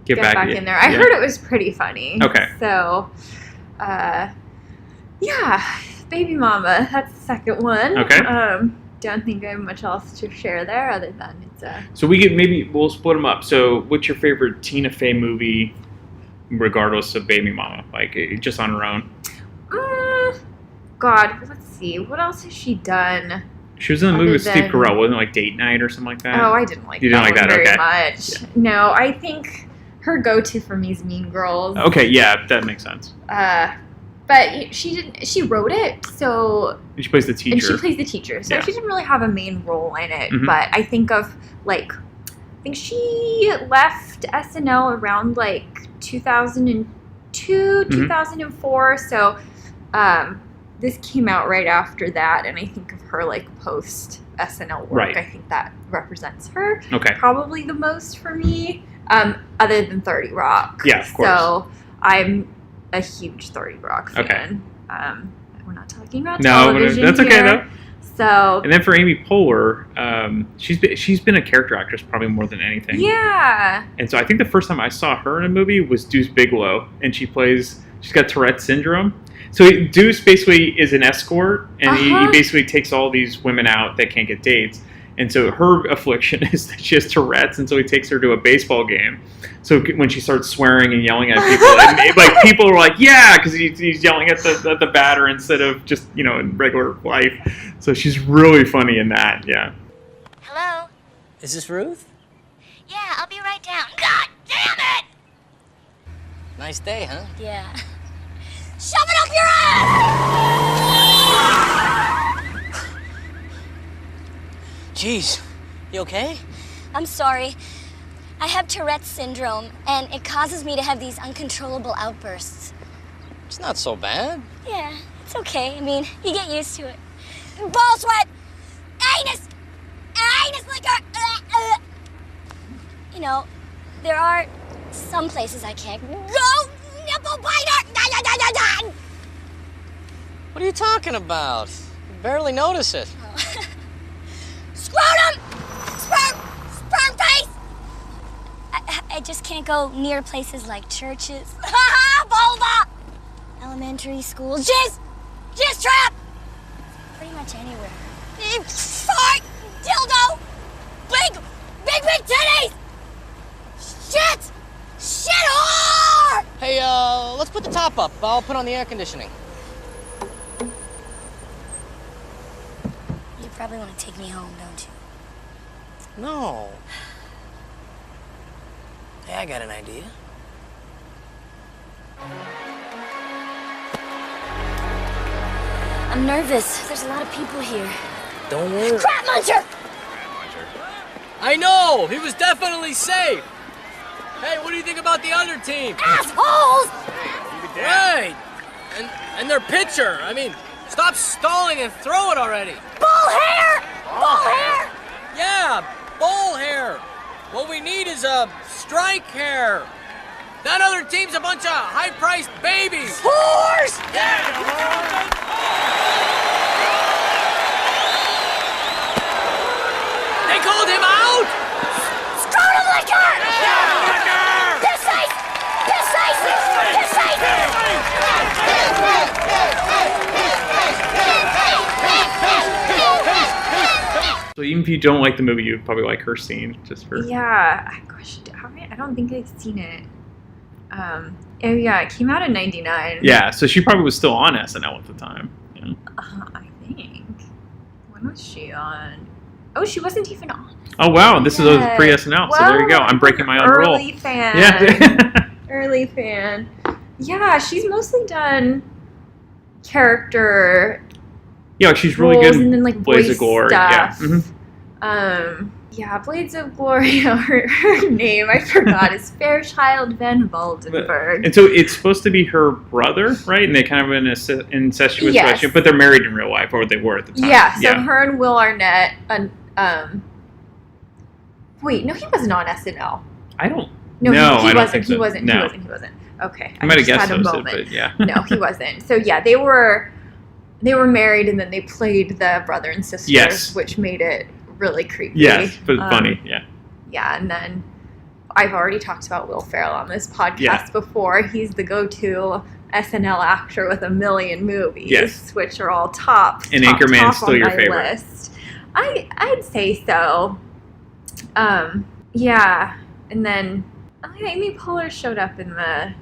Get back in there. I yeah. heard it was pretty funny. Okay. So, yeah, Baby Mama. That's the second one. Okay. Don't think I have much else to share there other than it's a. So we'll split them up. So what's your favorite Tina Fey movie, regardless of Baby Mama, like just on her own? God, let's see. What else has she done? She was in the movie with Other Steve than- Carell, wasn't it like Date Night or something like that? Oh, I didn't like You that didn't like one that? very Okay. much. No, I think her go-to for me is Mean Girls. Okay, yeah, that makes sense. But she wrote it, so And she plays the teacher. and she plays the teacher, so Yeah. she didn't really have a main role in it. Mhm. But I think she left SNL around like 2002, Mhm. 2004. So this came out right after that, and I think of her like post SNL work. Right. I think that represents her Okay. probably the most for me, other than 30 Rock. Yeah, of course. So I'm a huge 30 Rock fan. Okay. We're not talking about No, television that's okay here. though. So And then for Amy Poehler, she's been a character actress probably more than anything. yeah. And so I think the first time I saw her in a movie was Deuce Bigalow, and she's got Tourette's syndrome. So Deuce basically is an escort, and he Uh-huh. basically takes all these women out that can't get dates. And so her affliction is that she has Tourette's, and so he takes her to a baseball game. So when she starts swearing and yelling at people, and like people are like, "Yeah," because he's yelling at the batter instead of just in regular life. So she's really funny in that. Yeah. Hello? Is this Ruth? Yeah, I'll be right down. God damn it! Nice day, huh? Yeah. Shove it up your ass! Jeez, you okay? I'm sorry. I have Tourette's syndrome, and it causes me to have these uncontrollable outbursts. It's not so bad. Yeah, it's okay. I mean, you get used to it. Ball sweat! Anus! Anus liquor! You know, there are some places I can't go. Nipple biter! What are you talking about? You barely notice it. Scrotum! Sperm face! I just can't go near places like churches. Vulva! Elementary school. Jizz trap! Pretty much anywhere. Fart! Dildo! Big titties! Shit hard! Hey, let's put the top up. I'll put on the air conditioning. You probably want to take me home, don't you? No. Hey, I got an idea. I'm nervous. There's a lot of people here. Don't worry. Crap muncher! I know! He was definitely safe! Hey, what do you think about the other team? Assholes! Right! And their pitcher. I mean, stop stalling and throw it already. Ball hair! Ball hair! Yeah, ball hair. What we need is a strike hair. That other team's a bunch of high-priced babies. Whores! They called him out? Scrotum liquor! Piss ice! Piss ice! Piss ice! So even if you don't like the movie, you'd probably like her scene, just for... Yeah. Gosh, I don't think I've seen it. Yeah, it came out in 99. Yeah, so she probably was still on SNL at the time. Yeah. I think. When was she on? Oh, she wasn't even on. Oh, wow, this is a pre-SNL, so there you go. I'm breaking my own rule. Early fan. Yeah. Early fan. Yeah, she's mostly done character Yeah, she's really roles good and then, like, Blades voice of Glory. stuff. Yeah. Yeah, Blades of Glory, her name, I forgot, is Fairchild Van Valdenberg. And so it's supposed to be her brother, right? And they kind of have an incestuous Yes. relationship, but they're married in real life, or they were at the time. Yeah, so her and Will Arnett, wait, no, he wasn't on SNL. I don't No, No, he I don't wasn't. think He so. wasn't. No. He wasn't. Okay, I might have just guessed had a hosted, moment. but yeah. No, he wasn't. So yeah, they were married, and then they played the brother and sister, Yes. which made it really creepy. Yes, but funny, yeah. Yeah, and then I've already talked about Will Ferrell on this podcast Yeah. before. He's the go-to SNL actor with a million movies, Yes. which are all top. And top Anchorman's still on your my favorite. List. I'd say so. Yeah, and then Amy Poehler showed up in the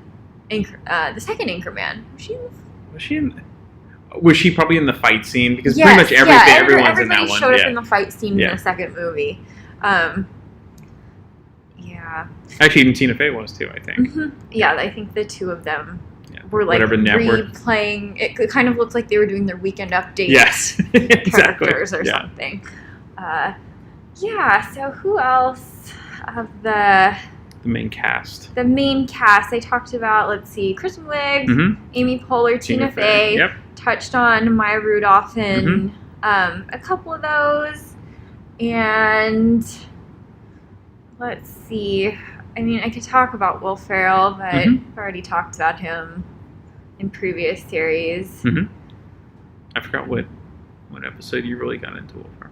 second Anchorman. Was she probably in the fight scene? Because Yes, pretty much everyone's in everybody that one. showed Yeah. up in the fight scene Yeah. in the second movie. Yeah. Actually, even Tina Fey was too, I think. Yeah, I think the two of them were like Whatever network. replaying. It kind of looked like they were doing their Weekend Update Yes, exactly. characters or Yeah. something. Yeah. So who else of the The main cast. I talked about? Let's see, Kristen Wiig, Mhm. Amy Poehler, Tina Fey. Yep. Touched on Maya Rudolph and a couple of those, and let's see. I mean, I could talk about Will Ferrell, but I've already talked about him in previous series. I forgot what episode you really got into Will Ferrell.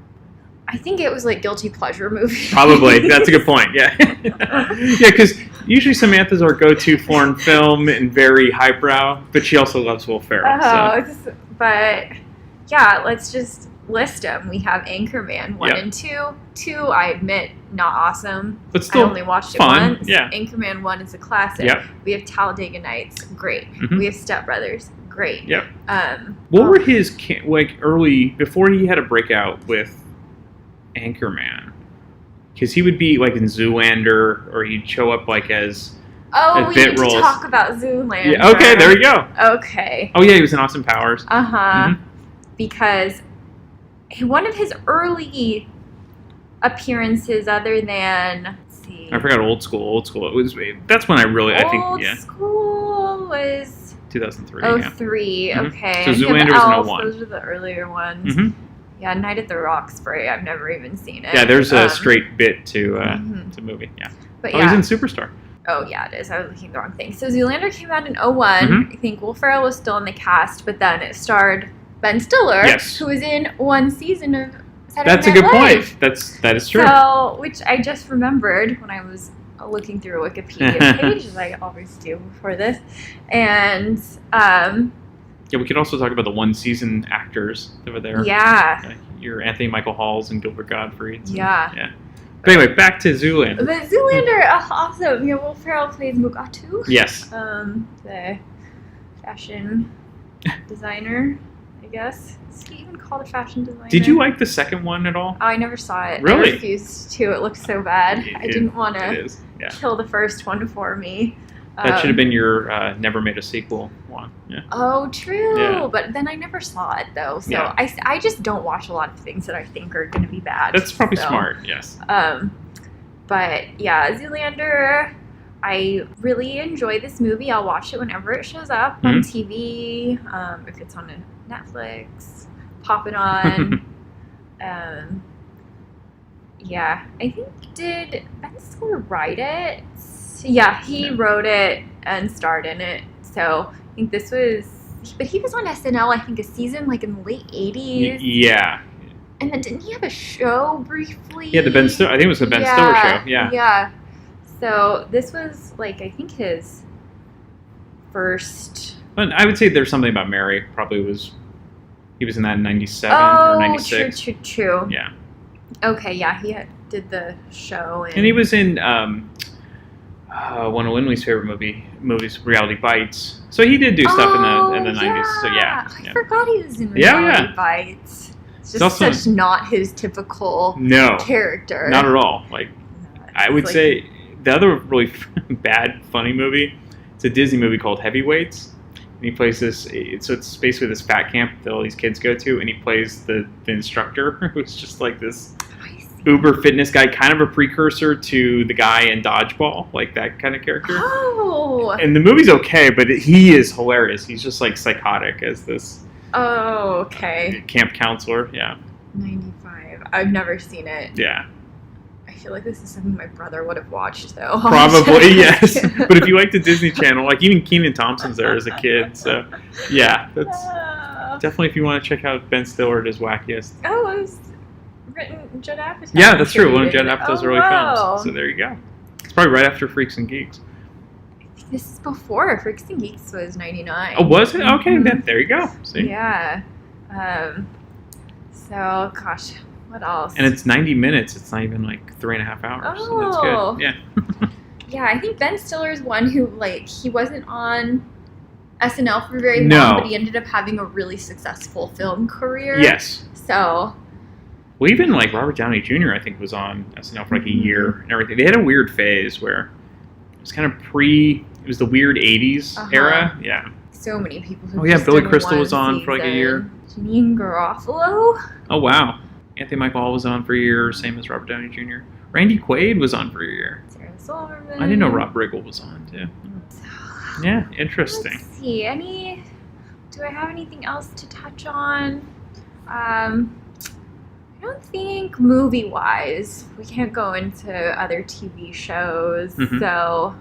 I think it was like guilty pleasure movie. Probably. That's a good point. Yeah. Yeah, because usually Samantha's our go-to foreign film and very highbrow, but she also loves Will Ferrell. But yeah, let's just list them. We have Anchorman 1 and 2. 2, I admit, not awesome. But still I only watched fun, it once. yeah. Anchorman 1 is a classic. Yep. We have Talladega Nights, great. Mhm. We have Step Brothers, great. Yep. What were his early before he had a breakout with Anchorman? because he would be like in Zoolander, or he'd show up like as we bit need to roles. talk about Zoolander. Yeah, okay, there we go. Okay. Oh yeah, he was in Austin Powers. Because one of his early appearances, other than, let's see, I forgot Old School. It was that's when I really I think Old School was 2003. 03. Yeah. Okay. So And Zoolander was in 01. Those were the earlier ones. Yeah, Night at the Roxbury. I've never even seen it. Yeah, there's a straight bit to the movie. Yeah. But he's in Superstar. Oh, yeah, it is. I was looking at the wrong thing. So Zoolander came out in 01. I think Will Ferrell was still in the cast, but then it starred Ben Stiller, who was in one season of Saturday That's a Night good Live. point. That is true. So, which I just remembered when I was looking through a Wikipedia page, as I always do before this. And, yeah, we could also talk about the one-season actors that were there. Yeah. Your Anthony Michael Halls and Gilbert Gottfried. Yeah. Yeah. But anyway, back to Zoolander. But Zoolander, also, Will Ferrell plays Mugatu. Yes. The fashion designer, I guess. Is he even called a fashion designer? Did you like the second one at all? Oh, I never saw it. Really? I refused to. It looked so bad. I didn't want it is, to kill the first one for me. That should have been your never made a sequel one. Yeah. Oh, true. Yeah. But then I never saw it, though. So Yeah. I just don't watch a lot of things that I think are going to be bad. That's probably So, smart, yes. But yeah, Zoolander, I really enjoy this movie. I'll watch it whenever it shows up on TV. If it's on Netflix, pop it on. Yeah, I think, did Ben Stiller write it? Yeah, he wrote it and starred in it. So I think this was, but he was on SNL, I think, a season like in the late 80s. Yeah. And then didn't he have a show briefly? Yeah, the Ben Stiller. I think it was the Ben Stiller show. Yeah. Yeah. So this was like, I think, his first. But I would say There's Something About Mary probably was. He was in that in 97 or 96. True. Yeah. Okay, yeah, he did the show. And he was in one of Lindley's favorite movies, Reality Bites. So he did do stuff in the 90s. So yeah. I forgot he was in Yeah, Reality yeah. Bites. It's It's just also- such not his typical character. Not at all. Like, I would like- say the other really bad, funny movie, it's a Disney movie called Heavyweights. And he plays this, so it's basically this fat camp that all these kids go to, and he plays the instructor, who's just like this uber fitness guy, kind of a precursor to the guy in Dodgeball, like that kind of character. Oh. And the movie's okay, but he is hilarious. He's just like psychotic as this Oh, okay. camp counselor. Yeah. 95. I've never seen it. Yeah. I feel like this is something my brother would have watched, though. Probably, yes. But if you like the Disney Channel, like even Kenan Thompson's there as a kid. So, yeah, that's definitely if you want to check out Ben Stiller at his wackiest. Oh, it was written Judd Apatow. Yeah, that's true. One of Judd Apatow's early wow. films. So there you go. It's probably right after Freaks and Geeks. This is before Freaks and Geeks was 99. Oh, was it? Okay, then there you go. See? Yeah. So, gosh, what else? And it's 90 minutes. It's not even like 3.5 hours. So that's Oh. good. Yeah. Yeah, I think Ben Stiller's one who, like, he wasn't on SNL for very No. long, but he ended up having a really successful film career. Yes. So, Well, even like Robert Downey Jr. I think was on SNL for like a year and everything. They had a weird phase where it was kind of it was the weird 80s era. Yeah. so many people who Oh, yeah, just Billy did Crystal one was on for like a year. Janine Garofalo. Oh, wow. Anthony Michael Hall was on for a year, same as Robert Downey Jr. Randy Quaid was on for a year. Sarah Silverman. I didn't know Rob Riggle was on, too. Yeah, interesting. Let's see. Do I have anything else to touch on? I don't think movie-wise. We can't go into other TV shows. Mhm. So,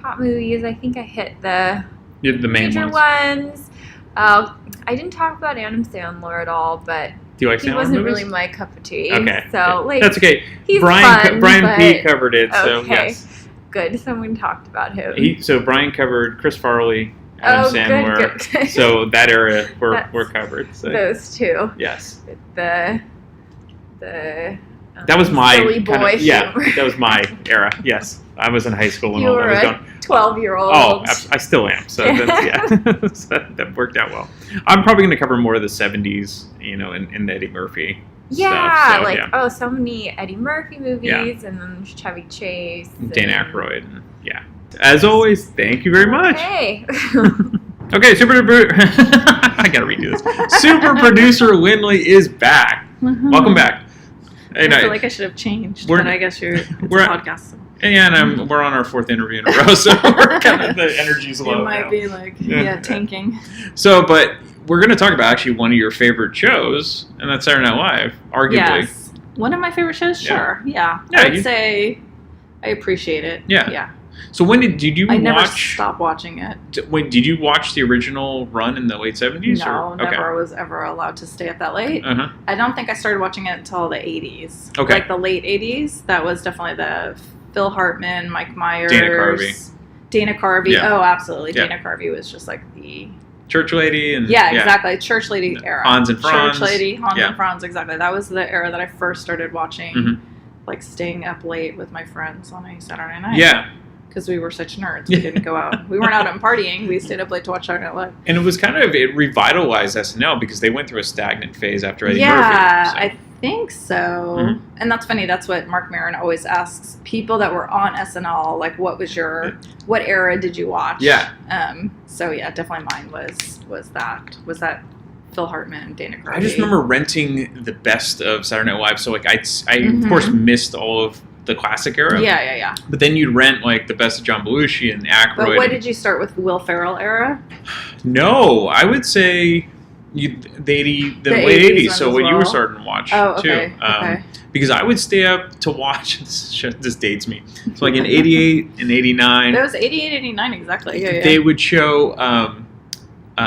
top movies, I think I hit the Yeah, the main major ones. ones. I didn't talk about Adam Sandler at all, but Do you like he Sandler wasn't movies? really my cup of tea. Okay. So, like, That's okay. he's Brian fun, P. but- covered it, so okay. yes. Good. Someone talked about him. So Brian covered Chris Farley, Adam Oh, good, Sandler. good. So that era That's we're covered. So. Those two. Yes. The That was my silly boy kind of, yeah. humor. That was my era. Yes, I was in high school when You all were that was a going. 12-year-old. Oh, I still am. So that's, yeah, so that worked out well. I'm probably going to cover more of the '70s, in the Eddie Murphy Yeah, stuff. So, so many Eddie Murphy movies, and then Chevy Chase, Dan Aykroyd, and As always, thank you very much. Hey. Okay, I gotta redo this. Super producer Lindley is back. Welcome back. I feel like I should have changed, but I guess it's a podcast. So. And we're on our 4th interview in a row, so we're kind of the energy's low. It might be like tanking. So, but we're going to talk about actually one of your favorite shows, and that's Saturday Night Live, arguably. Yes, one of my favorite shows. Sure, I would say I appreciate it. Yeah. So when did you watch? I never stopped watching it. Did you watch the original run in the late 70s? No, never was ever allowed to stay up that late. I don't think I started watching it until the 80s. Okay. Like the late 80s. That was definitely the Phil Hartman, Mike Myers. Dana Carvey. Yeah. Oh, absolutely. Yeah. Dana Carvey was just like the... Church Lady. And exactly. Church Lady era. Hans and Franz. Church Lady, Hans and Franz, exactly. That was the era that I first started watching, like staying up late with my friends on a Saturday night. Yeah. Because we were such nerds. We didn't go out. We weren't out and partying. We stayed up late to watch Saturday Night Live. And it was it revitalized SNL because they went through a stagnant phase after Eddie Murphy. Yeah, I think so. And that's funny. That's what Mark Maron always asks people that were on SNL, like, what era did you watch? Yeah. So yeah, definitely mine was that Phil Hartman, Dana Carvey. I just remember renting the best of Saturday Night Live. So like I of course missed all of the classic era. Yeah. But then you'd rent like the best of John Belushi and Aykroyd. But what did you start with? Will Ferrell era? No, I would say the late 80s. So what you were starting to watch too. Okay. Because I would stay up to watch. This dates me. So like in '88 and '89. That was '88, '89 exactly. Yeah. They would show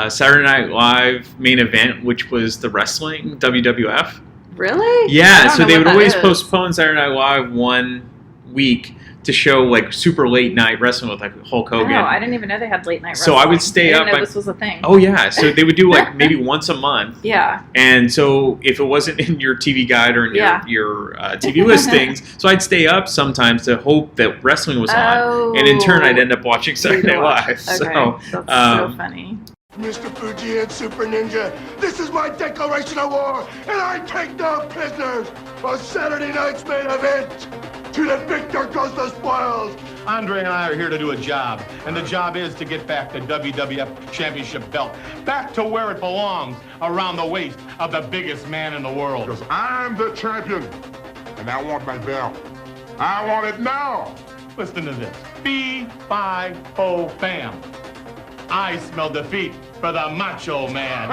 Saturday Night Live main event, which was the wrestling WWF. Really? Yeah, so they would always postpone Saturday Night Live 1 week to show like super late night wrestling with like Hulk Hogan. Oh, I didn't even know they had late night wrestling. So I would stay up. I didn't know this was a thing. Oh yeah, so they would do like maybe once a month. Yeah. And so if it wasn't in your TV guide or in your TV listings, so I'd stay up sometimes to hope that wrestling was on, and in turn I'd end up watching Saturday Night Live. Okay. So that's so funny. Mr. Fuji and Super Ninja, this is my declaration of war, and I take no prisoners. A Saturday night's main event. To the victor goes the spoils. Andre and I are here to do a job, and the job is to get back the WWF Championship belt, back to where it belongs, around the waist of the biggest man in the world. Because I'm the champion, and I want my belt. I want it now. Listen to this. B-5-O-FAM. I smell defeat for the Macho Man.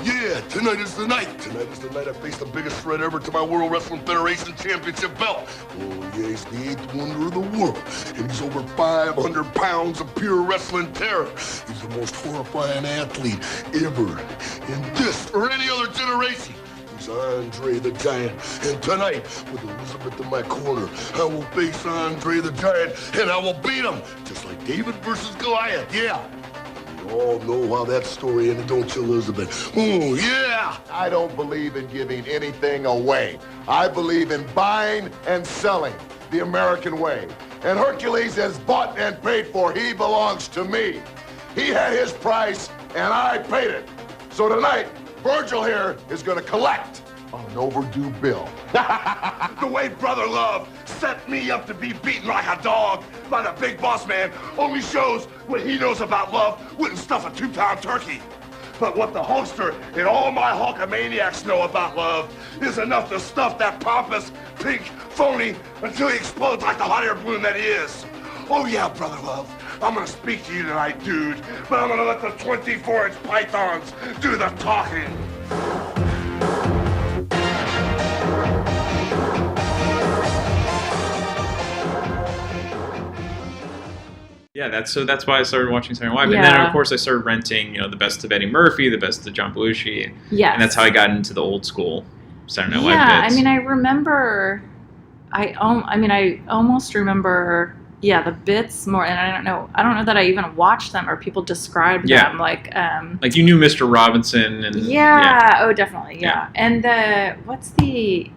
Yeah, tonight is the night. Tonight is the night I face the biggest threat ever to my World Wrestling Federation Championship belt. Oh, yeah, he's the 8th wonder of the world. And he's over 500 pounds of pure wrestling terror. He's the most horrifying athlete ever in this or any other generation. He's Andre the Giant. And tonight, with Elizabeth in my corner, I will face Andre the Giant, and I will beat him, just like David versus Goliath, yeah. You all know how that story ended, don't you, Elizabeth? Oh, yeah! I don't believe in giving anything away. I believe in buying and selling the American way. And Hercules is bought and paid for. He belongs to me. He had his price, and I paid it. So tonight, Virgil here is going to collect on an overdue bill. The way Brother Love set me up to be beaten like a dog by the big boss man only shows what he knows about love wouldn't stuff a 2-pound turkey. But what the Hulkster and all my Hulkamaniacs know about love is enough to stuff that pompous, pink, phony until he explodes like the hot air balloon that he is. Oh yeah, Brother Love, I'm gonna speak to you tonight, dude, but I'm gonna let the 24-inch pythons do the talking. Yeah, that's why I started watching Saturday Night Live, and then of course I started renting, the best of Eddie Murphy, the best of John Belushi, and that's how I got into the old school Saturday Night Live bits. I mean, I remember, I almost remember, the bits more, and I don't know that I even watched them or people described them like you knew Mr. Robinson and oh definitely and what's the.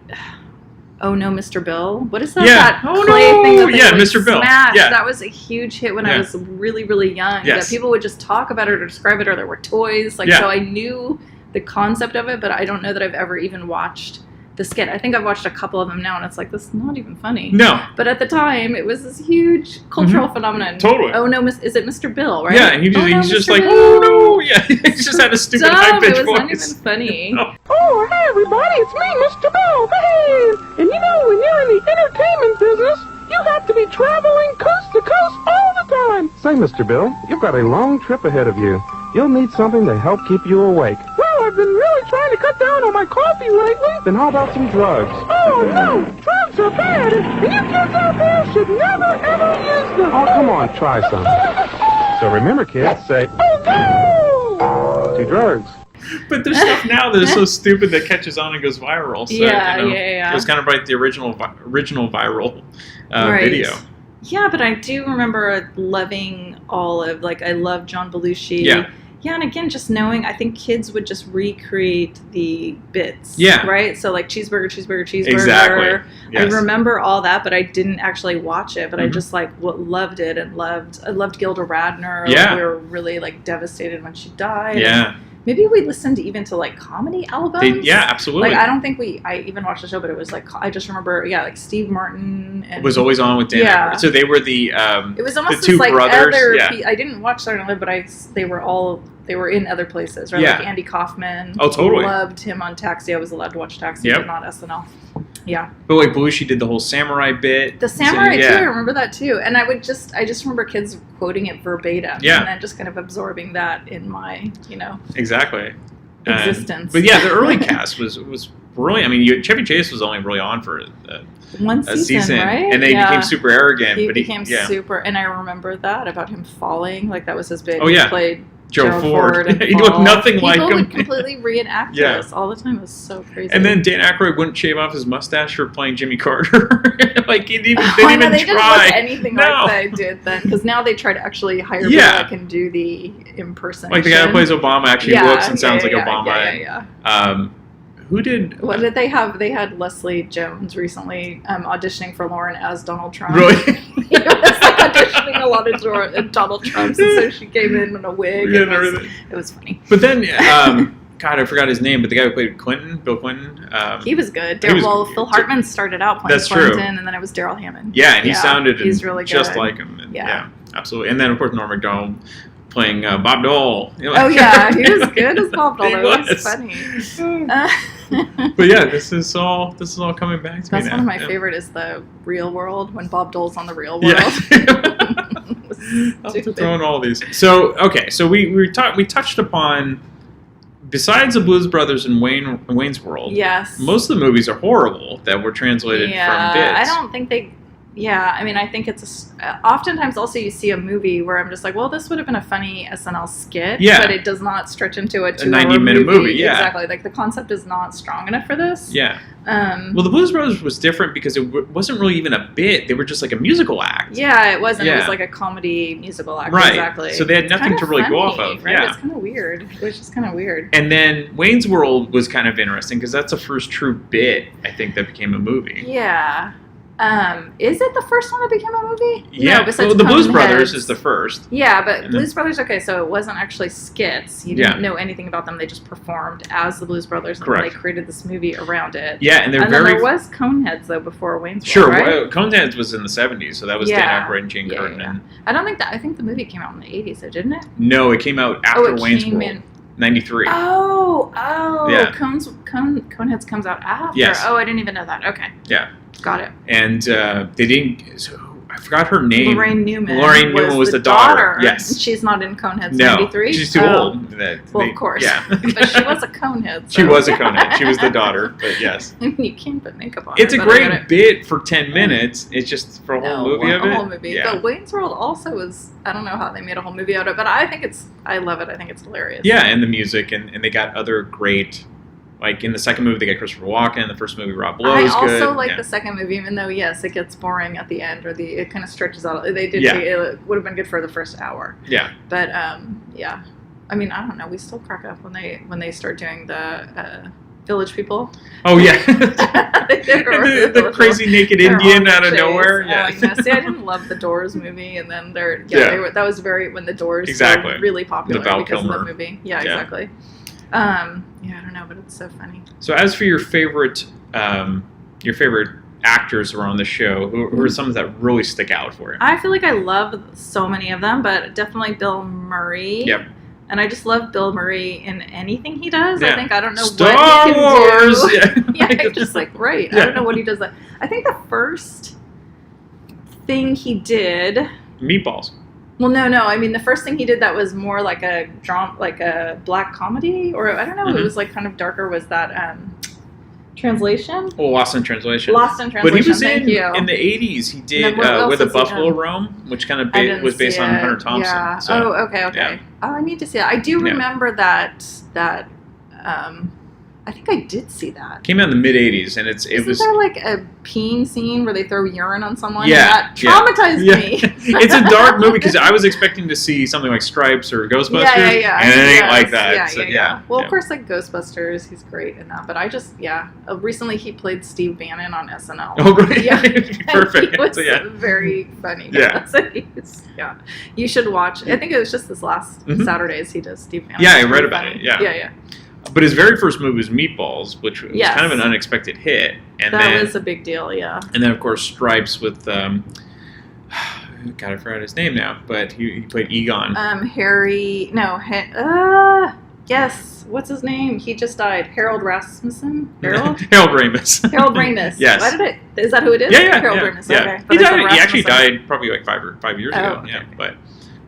Oh No, Mr. Bill. What is that? That clay thing that they Mr. Bill. Smashed? Yeah. That was a huge hit when I was really, really young. Yes. That people would just talk about it or describe it, or there were toys. So I knew the concept of it, but I don't know that I've ever even watched the skit. I think I've watched a couple of them now, and it's like, this is not even funny. No. But at the time, it was this huge cultural phenomenon. Totally. Oh no, is it Mr. Bill, right? Yeah, and he's just Mr. like, Bill. oh no, yeah. He's just had a stupid high-pitched It was not voice. even funny. Oh, hey everybody, it's me, Mr. Bill. Hey! And you know, when you're in the entertainment business, you have to be traveling coast to coast all the time. Say, Mr. Bill, you've got a long trip ahead of you. You'll need something to help keep you awake. Well, I've been really trying to cut down on my coffee lately. Then how about some drugs? Oh, no, drugs are bad, and you kids out there should never, ever use them. Oh, come on, try some. So remember, kids, say, oh, no! to drugs. But there's stuff now that is so stupid that catches on and goes viral. So, Yeah. It was kind of like the original viral Right. video. Yeah, but I do remember loving all of, like, I love John Belushi. Yeah. Yeah, and again, just knowing, I think kids would just recreate the bits. Yeah. Right? So, like, cheeseburger. Exactly. Yes. I remember all that, but I didn't actually watch it. But I Mhm. just, like, loved it and I loved Gilda Radner. Yeah. Like, we were really, like, devastated when she died. Yeah. And maybe we listened even to, like, comedy albums. Yeah, absolutely. Like, I don't think I even watched the show, but it was, like, I just remember, like, Steve Martin. And It was always on with Dan Yeah. Aykroyd. So they were the it was almost the two this, like, brothers. other. Yeah. I didn't watch Saturday Night Live, but they were in other places, right? Yeah. Like Andy Kaufman. Oh, totally. Loved him on Taxi. I was allowed to watch Taxi, Yep. but not SNL. Yeah. But like Belushi did the whole samurai bit. The samurai So, yeah. too. I remember that too, and I just remember kids quoting it verbatim, Yeah. and then just kind of absorbing that in my, Exactly. existence. But yeah, the early cast was brilliant. I mean, Chevy Chase was only really on for one a season, right? and then he became super arrogant. He but became yeah. super, and I remember that about him falling. Like that was his big. Oh, yeah. He played Joe Gerald Ford. and He looked fall. nothing like People him. would completely reenact Yeah. this all the time. It was so crazy. And then Dan Aykroyd wouldn't shave off his mustache for playing Jimmy Carter. Like he didn't I even know, they didn't try. look anything No. like they did then, because now they try to actually hire people Yeah. that can do the impersonation. Like the guy who plays Obama actually Yeah, looks and sounds like yeah, Obama. yeah. Who did? What did they have? They had Leslie Jones recently auditioning for Lauren as Donald Trump. Really? He was like, auditioning a lot of Donald Trumps, and so she came in a wig. Yeah, and and everything. it was funny. But then, God, I forgot his name. But the guy who played Bill Clinton. He was good. he was- Phil Hartman started out playing That's true. Clinton, and then it was Daryl Hammond. Yeah, and he sounded he's really just good. like him. And, Yeah. absolutely. And then of course Norm Macdonald playing Bob Dole. You know, Oh yeah, he was good as Bob Dole. He It was was. funny. But yeah, this is all coming back to That's me now. one of my Yeah. favorite is the Real World, when Bob Dole's on the Real World. Yeah. I'll have to throw in all these. So okay, so we touched upon, besides the Blues Brothers and Wayne's World. Yes. Most of the movies are horrible that were translated Yeah, from bits. I don't think they. Yeah, I mean, I think it's oftentimes also you see a movie where I'm just like, well, this would have been a funny SNL skit, Yeah. but it does not stretch into a 90-minute movie, yeah. Exactly, like the concept is not strong enough for this. Yeah. Well, the Blues Brothers was different because it wasn't really even a bit. They were just like a musical act. Yeah, it wasn't. It Yeah. was like a comedy musical act. Right. Exactly. So they had It's nothing kinda to really go funny, off of. Right? Yeah. It's kind of weird. It was just kind of weird. And then Wayne's World was kind of interesting because that's the first true bit, I think, that became a movie. Yeah. Is it the first one that became a movie? Yeah, No, besides the Blues Coneheads. Brothers is the first. Yeah, but And then- Blues Brothers, okay, so it wasn't actually skits. You Yeah. didn't know anything about them. They just performed as the Blues Brothers, and Correct. then they created this movie around it. Yeah, and they're then very- there was Coneheads, though, before Wayne's Sure, World, right? well, Coneheads was in the 70s, so that was Yeah. Dan Aykroyd and Jane Yeah, Curtin. yeah. And I don't think that. I think the movie came out in the 80s, though, didn't it? no, it came out after it Wayne's came World, in- 93. Oh, Yeah. Coneheads comes out after. Yes. Oh, I didn't even know that. Okay, Yeah, got it. and they didn't. So I forgot her name. Lorraine Newman. Lorraine Newman was the daughter. Yes. She's not in Coneheads No, 93. she's too old. Well, of course. Yeah. But she was a Conehead. She so- was a Conehead. She was the daughter, but yes. You can't put makeup on It's her, a but I get great it. bit for 10 minutes. It's just for a whole movie of it. A whole movie. Yeah. But Wayne's World also was, I don't know how they made a whole movie out of it, but I think I love it. I think it's hilarious. Yeah, and the music, and they got other great, like in the second movie they got Christopher Walken, in the first movie Rob Lowe I is also good. like Yeah. the second movie, even though, yes, it gets boring at the end, or it kind of stretches out. They did Yeah. take, it would have been good for the first hour. Yeah. But, yeah. I mean, I don't know. We still crack up when they start doing the Village People. Oh yeah, the the crazy naked Indian out of nowhere. Yeah. Yeah. See, I didn't love the Doors movie, and then Yeah. they were, that was very when the Doors Exactly. were really popular The Val because Kilmer. of the movie. Yeah, Yeah. exactly. Yeah, I don't know, but it's so funny. So as for your favorite actors who are on the show, who are some that really stick out for you? I feel like I love so many of them, but definitely Bill Murray. Yep. And I just love Bill Murray in anything he does. Yeah. I think I don't know Star what he can Wars! do. Yeah. I'm just like, right. Yeah. I don't know what he does. I think the first thing he did. Meatballs. Well, no. I mean, the first thing he did that was more like a drama, like a black comedy, or I don't know. It was like kind of darker. Was that Translation? Oh, Lost in Translation. Lost in Translation. But he was thank you. in the 80s. He did what else Where the has he Buffalo done? Roam, which kind of was see based on it. Hunter Thompson. Yeah. So, okay. yeah. Oh, I need to see that. I do remember that. I think I did see that. Came out in the mid 80s, and it Isn't was there like a peeing scene where they throw urine on someone? Yeah, And that traumatized me. It's a dark movie because I was expecting to see something like Stripes or Ghostbusters, Yeah. and it ain't Yes. like that. Yeah. Well, of course, like Ghostbusters, he's great in that. But I just, recently he played Steve Bannon on SNL. Oh, great. Yeah. Perfect. He was So, yeah. very funny. Yeah. So you should watch. I think it was just this last Saturdays he does Steve Bannon. Yeah, I It's read really about funny. it. Yeah. Yeah. But his very first movie was Meatballs, which was Yes. kind of an unexpected hit, and That was a big deal. Yeah. and then of course Stripes with God, I forgot his name now, but he played Egon. Harry. No. Yes. What's his name? He just died. Harold Rasmussen. Harold. Harold Ramis. Harold Ramis. Yes. Why did it? Is that who it is? Yeah. Harold yeah, Ramis. yeah. Okay. He But I said died. He actually Rasmussen. died probably like 5 years ago. okay. Yeah, but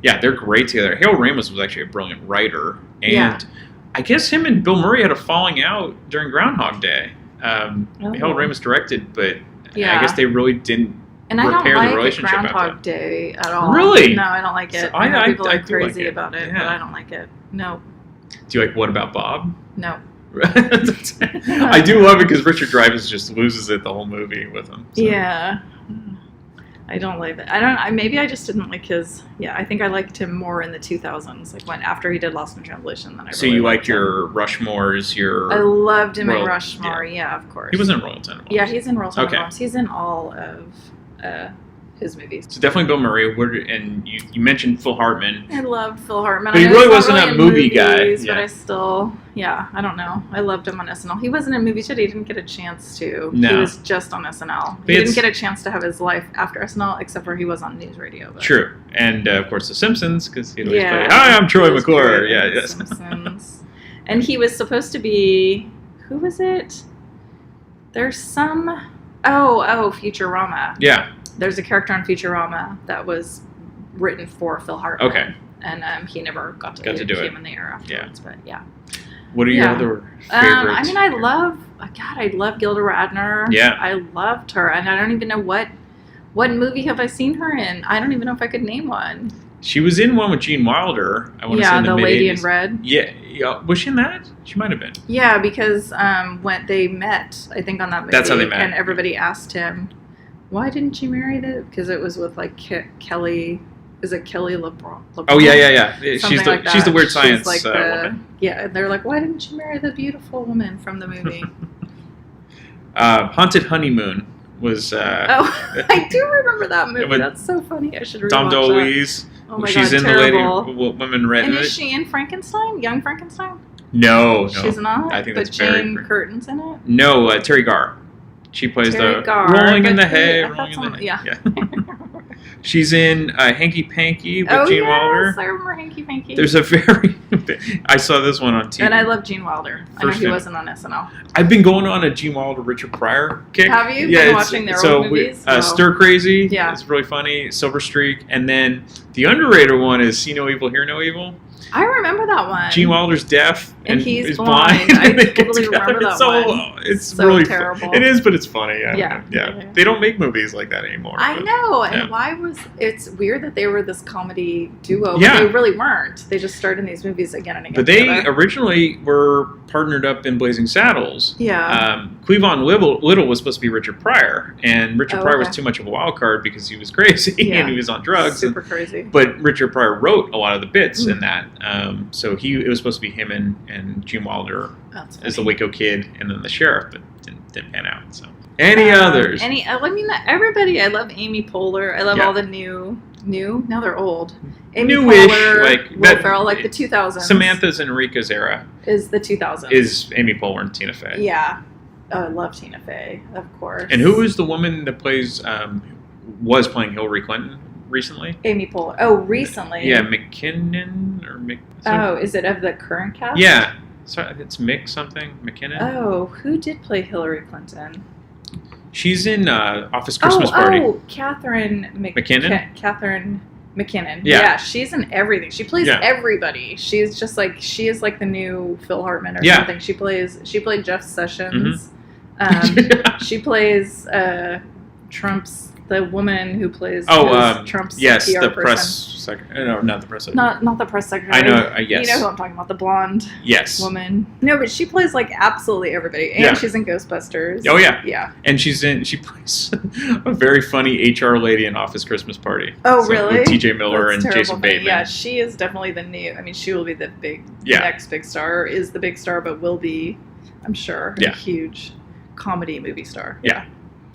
yeah, they're great together. Harold Ramis was actually a brilliant writer, and Yeah. I guess him and Bill Murray had a falling out during Groundhog Day. Harold Ramis directed, but Yeah. I guess they really didn't And I don't repair the like relationship after Groundhog Day at all. Really? No, I don't like it. So I know I people do are like crazy it. about it, Yeah. but I don't like it. No. Do you like What About Bob? No. I do love it because Richard Dreyfuss just loses it the whole movie with him. So. Yeah. I don't like it. Maybe I just didn't like his. Yeah, I think I liked him more in the 2000s, like after he did Lost in Translation. Then I. So really you liked liked your Rushmores, your. I loved him in Royal- Rushmore. Yeah, of course. He was in Royal Tenenbaums. Yeah, he's in Royal Tenenbaums. Okay. He's in all of his movies. So definitely Bill Murray. And you mentioned Phil Hartman. I loved Phil Hartman. But he I know really he's not wasn't a in movie guy, movies, yeah. But I still, I don't know. I loved him on SNL. He wasn't in movies yet. He didn't get a chance to. No. He was just on SNL. But He didn't it's- get a chance to have his life after SNL, except for he was on news radio. But. True. And of course The Simpsons, because he'd always Yeah. play, "Hi, I'm Troy He was McClure." great Yeah, in yes. Simpsons. And he was supposed to be. Who was it? There's some. Oh, Futurama. Yeah. There's a character on Futurama that was written for Phil Hartman. Okay. And he never got to do it. came in the air afterwards, but yeah. What are your other favorites? I mean, I love Gilda Radner. Yeah. I loved her, and I don't even know what movie have I seen her in. I don't even know if I could name one. She was in one with Gene Wilder. I want to say in the mid-80s. Lady in Red. Yeah. Was she in that? She might have been. Yeah, because when they met, I think on that movie, That's how they met. and everybody asked him, "Why didn't you marry the?" Because it was with like Kelly. Is it Kelly LeBron? Oh yeah. She's Something the like that. she's the weird She's science like woman. Yeah, and they're like, "Why didn't you marry the beautiful woman from the movie?" Haunted Honeymoon was. I do remember that movie. with That's so funny. I should rewatch Tom that. DeLuise. Oh my She's God, in terrible. the Lady Women Red. And is she in Frankenstein? Young Frankenstein? No. She's not. I think but that's very. Jane Curtin's in it. No, Terry Garr. She plays Terry the Gar, rolling in but the hay. I thought Rolling in the someone- hay. yeah. She's in Hanky Panky with Oh Gene yes, Wilder. I remember Hanky Panky. There's a very. I saw this one on TV. And I love Gene Wilder. I know First he film. wasn't on SNL. I've been going on a Gene Wilder, Richard Pryor kick. Have you been it's- watching their so old movies? We, Wow. Stir Crazy. Yeah. It's really funny. Silver Streak, and then the underrated one is See No Evil, Hear No Evil. I remember that one. Gene Wilder's deaf And he's is blind. I and they get totally together. remember It's that so, one. It's So really terrible. It is, but it's funny. Yeah. They don't make movies like that anymore. I but- know, and yeah. why was it's weird that they were this comedy duo, Yeah. but they really weren't. They just starred in these movies again and again. But they together. originally were partnered up in Blazing Saddles. Yeah. Cleavon Little was supposed to be Richard Pryor, and Richard Oh, Pryor was okay. too much of a wild card because he was crazy Yeah. and he was on drugs. Super crazy. But Richard Pryor wrote a lot of the bits Mm. in that. So it was supposed to be him and Gene Wilder That's as the Waco Kid and then the sheriff, but didn't pan out. So any others? I mean, everybody. I love Amy Poehler. I love Yeah. all the new New? Now they're old. Amy Newish, Poehler, like Will that- Ferrell, like the 2000s. Samantha's and Rika's era is the 2000s. is Amy Poehler and Tina Fey. Yeah. Oh, I love Tina Fey, of course. And who is the woman that was playing Hillary Clinton recently? Amy Poehler. Oh, recently. Yeah, McKinnon or Oh, is it of the current cast? Yeah, so it's Mick something McKinnon. Oh, who did play Hillary Clinton? She's in Office Christmas Party. Oh, Catherine McKinnon? Catherine McKinnon. Yeah. She's in everything. She plays everybody. She's just like she is like the new Phil Hartman or something. She played Jeff Sessions. She plays Trump's the woman who plays Trump's PR the person. press secretary. No, not the press secretary. Not the press secretary. I know. Yes, you know who I'm talking about, the blonde woman. No, but she plays like absolutely everybody, and she's in Ghostbusters. Oh yeah, yeah. And she plays a very funny HR lady in Office Christmas Party. Oh really? With T.J. Miller That's and terrible Jason thing. Bateman. Yeah, she is definitely the new. I mean, she will be the next big star. Is the big star, but will be, I'm sure, a huge comedy movie star. Yeah.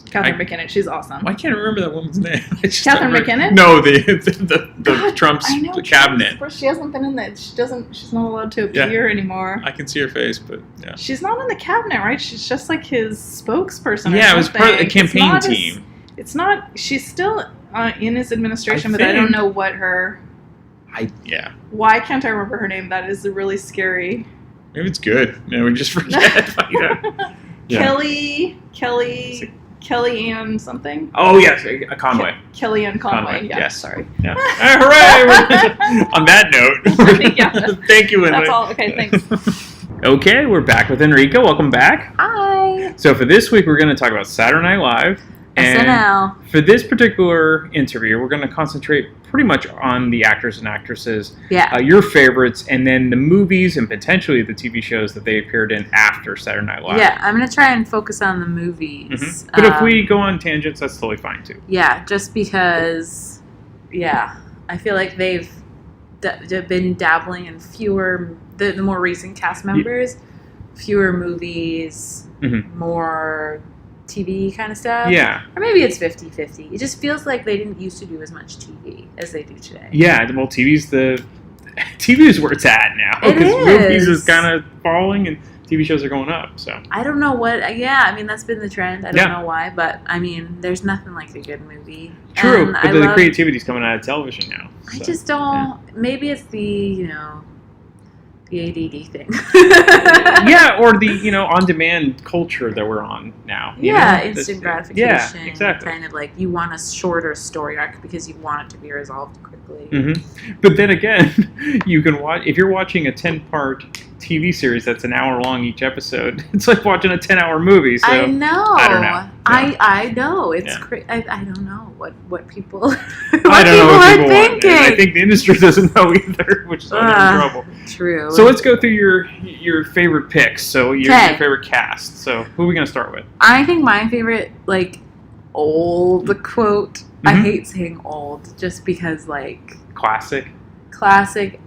Catherine McKinnon, she's awesome. Why can't I remember that woman's name? Catherine McKinnon? No, the Trump's cabinet. She hasn't been in that. She's not allowed to appear anymore. I can see her face, but yeah. She's not in the cabinet, right? She's just like his spokesperson. Yeah, or it was part of the campaign team. team. It's not. She's still in his administration, but I don't know what her. Why can't I remember her name? That is really scary. Maybe it's good. We just forget. Kellyanne something. Oh yes, Conway. Kellyanne Conway. Yeah, yes. sorry. Yeah. Hooray! On that note, thank you, Enrico. That's all. Okay, thanks. Okay, we're back with Enrico. Welcome back. Hi. So for this week, we're going to talk about Saturday Night Live. And SNL. For this particular interview, we're going to concentrate pretty much on the actors and actresses, your favorites, and then the movies and potentially the TV shows that they appeared in after Saturday Night Live. Yeah, I'm going to try and focus on the movies. But if we go on tangents, that's totally fine too. Yeah, just because, I feel like they've been dabbling in fewer, the more recent cast members, fewer movies, more TV kind of stuff. Yeah. Or maybe it's 50-50. It just feels like they didn't used to do as much TV as they do today. Yeah, well, TV is where it's at now. It Because is. movies is kind of falling and TV shows are going up, so. I don't know what, I mean, that's been the trend. I don't know why, but, I mean, there's nothing like a good movie. True, And but the creativity's coming out of television now. I just don't, maybe it's the ADD thing. Yeah, or the, on-demand culture that we're on now. Instant gratification. Yeah, exactly. Kind of like you want a shorter story arc because you want it to be resolved quickly. But then again, you can watch, if you're watching a 10-part TV series that's an hour long each episode, it's like watching a 10-hour movie. So I know. I don't know. I know. It's crazy. I don't know what people what I don't know what people are want. thinking. And I think the industry doesn't know either, which is why they're in trouble. True. So let's go through your favorite picks. So your favorite cast. So who are we going to start with? I think my favorite, old quote, I hate saying old just because, Classic.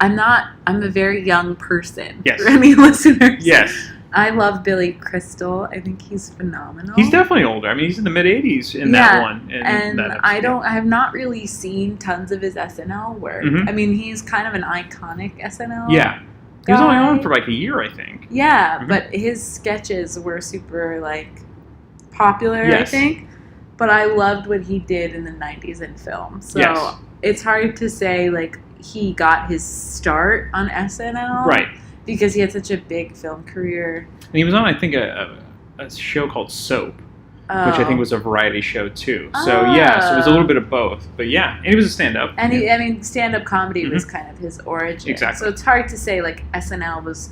I'm a very young person. Yes. For any listeners. Yes. I love Billy Crystal. I think he's phenomenal. He's definitely older. I mean, he's in the mid-80s in that one. And I have not really seen tons of his SNL work. I mean, he's kind of an iconic SNL. Yeah. He was only on for a year, I think. Yeah, but his sketches were super, popular, I think. But I loved what he did in the 90s in film. So it's hard to say, he got his start on SNL. Right. Because he had such a big film career. And he was on, I think, a show called Soap, which I think was a variety show, too. So, so it was a little bit of both. But, and he was a stand-up. And stand-up comedy was kind of his origin. Exactly. So it's hard to say, SNL was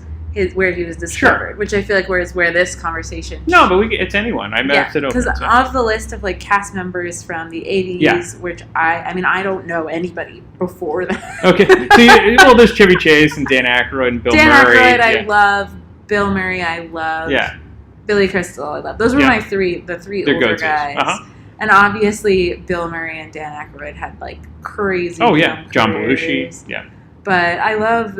where he was discovered, which I feel like is where this conversation. No, but it's anyone. I left it open. Because of the list of cast members from the 80s, which I don't know anybody before that. Okay, so there's Chevy Chase and Dan Aykroyd and Bill Murray. Dan Aykroyd, I love. Bill Murray, I love. Yeah. Billy Crystal, I love. Those were the three They're older go-tos. guys. And obviously, Bill Murray and Dan Aykroyd had crazy. Oh yeah, John careers. Belushi. Yeah. But I love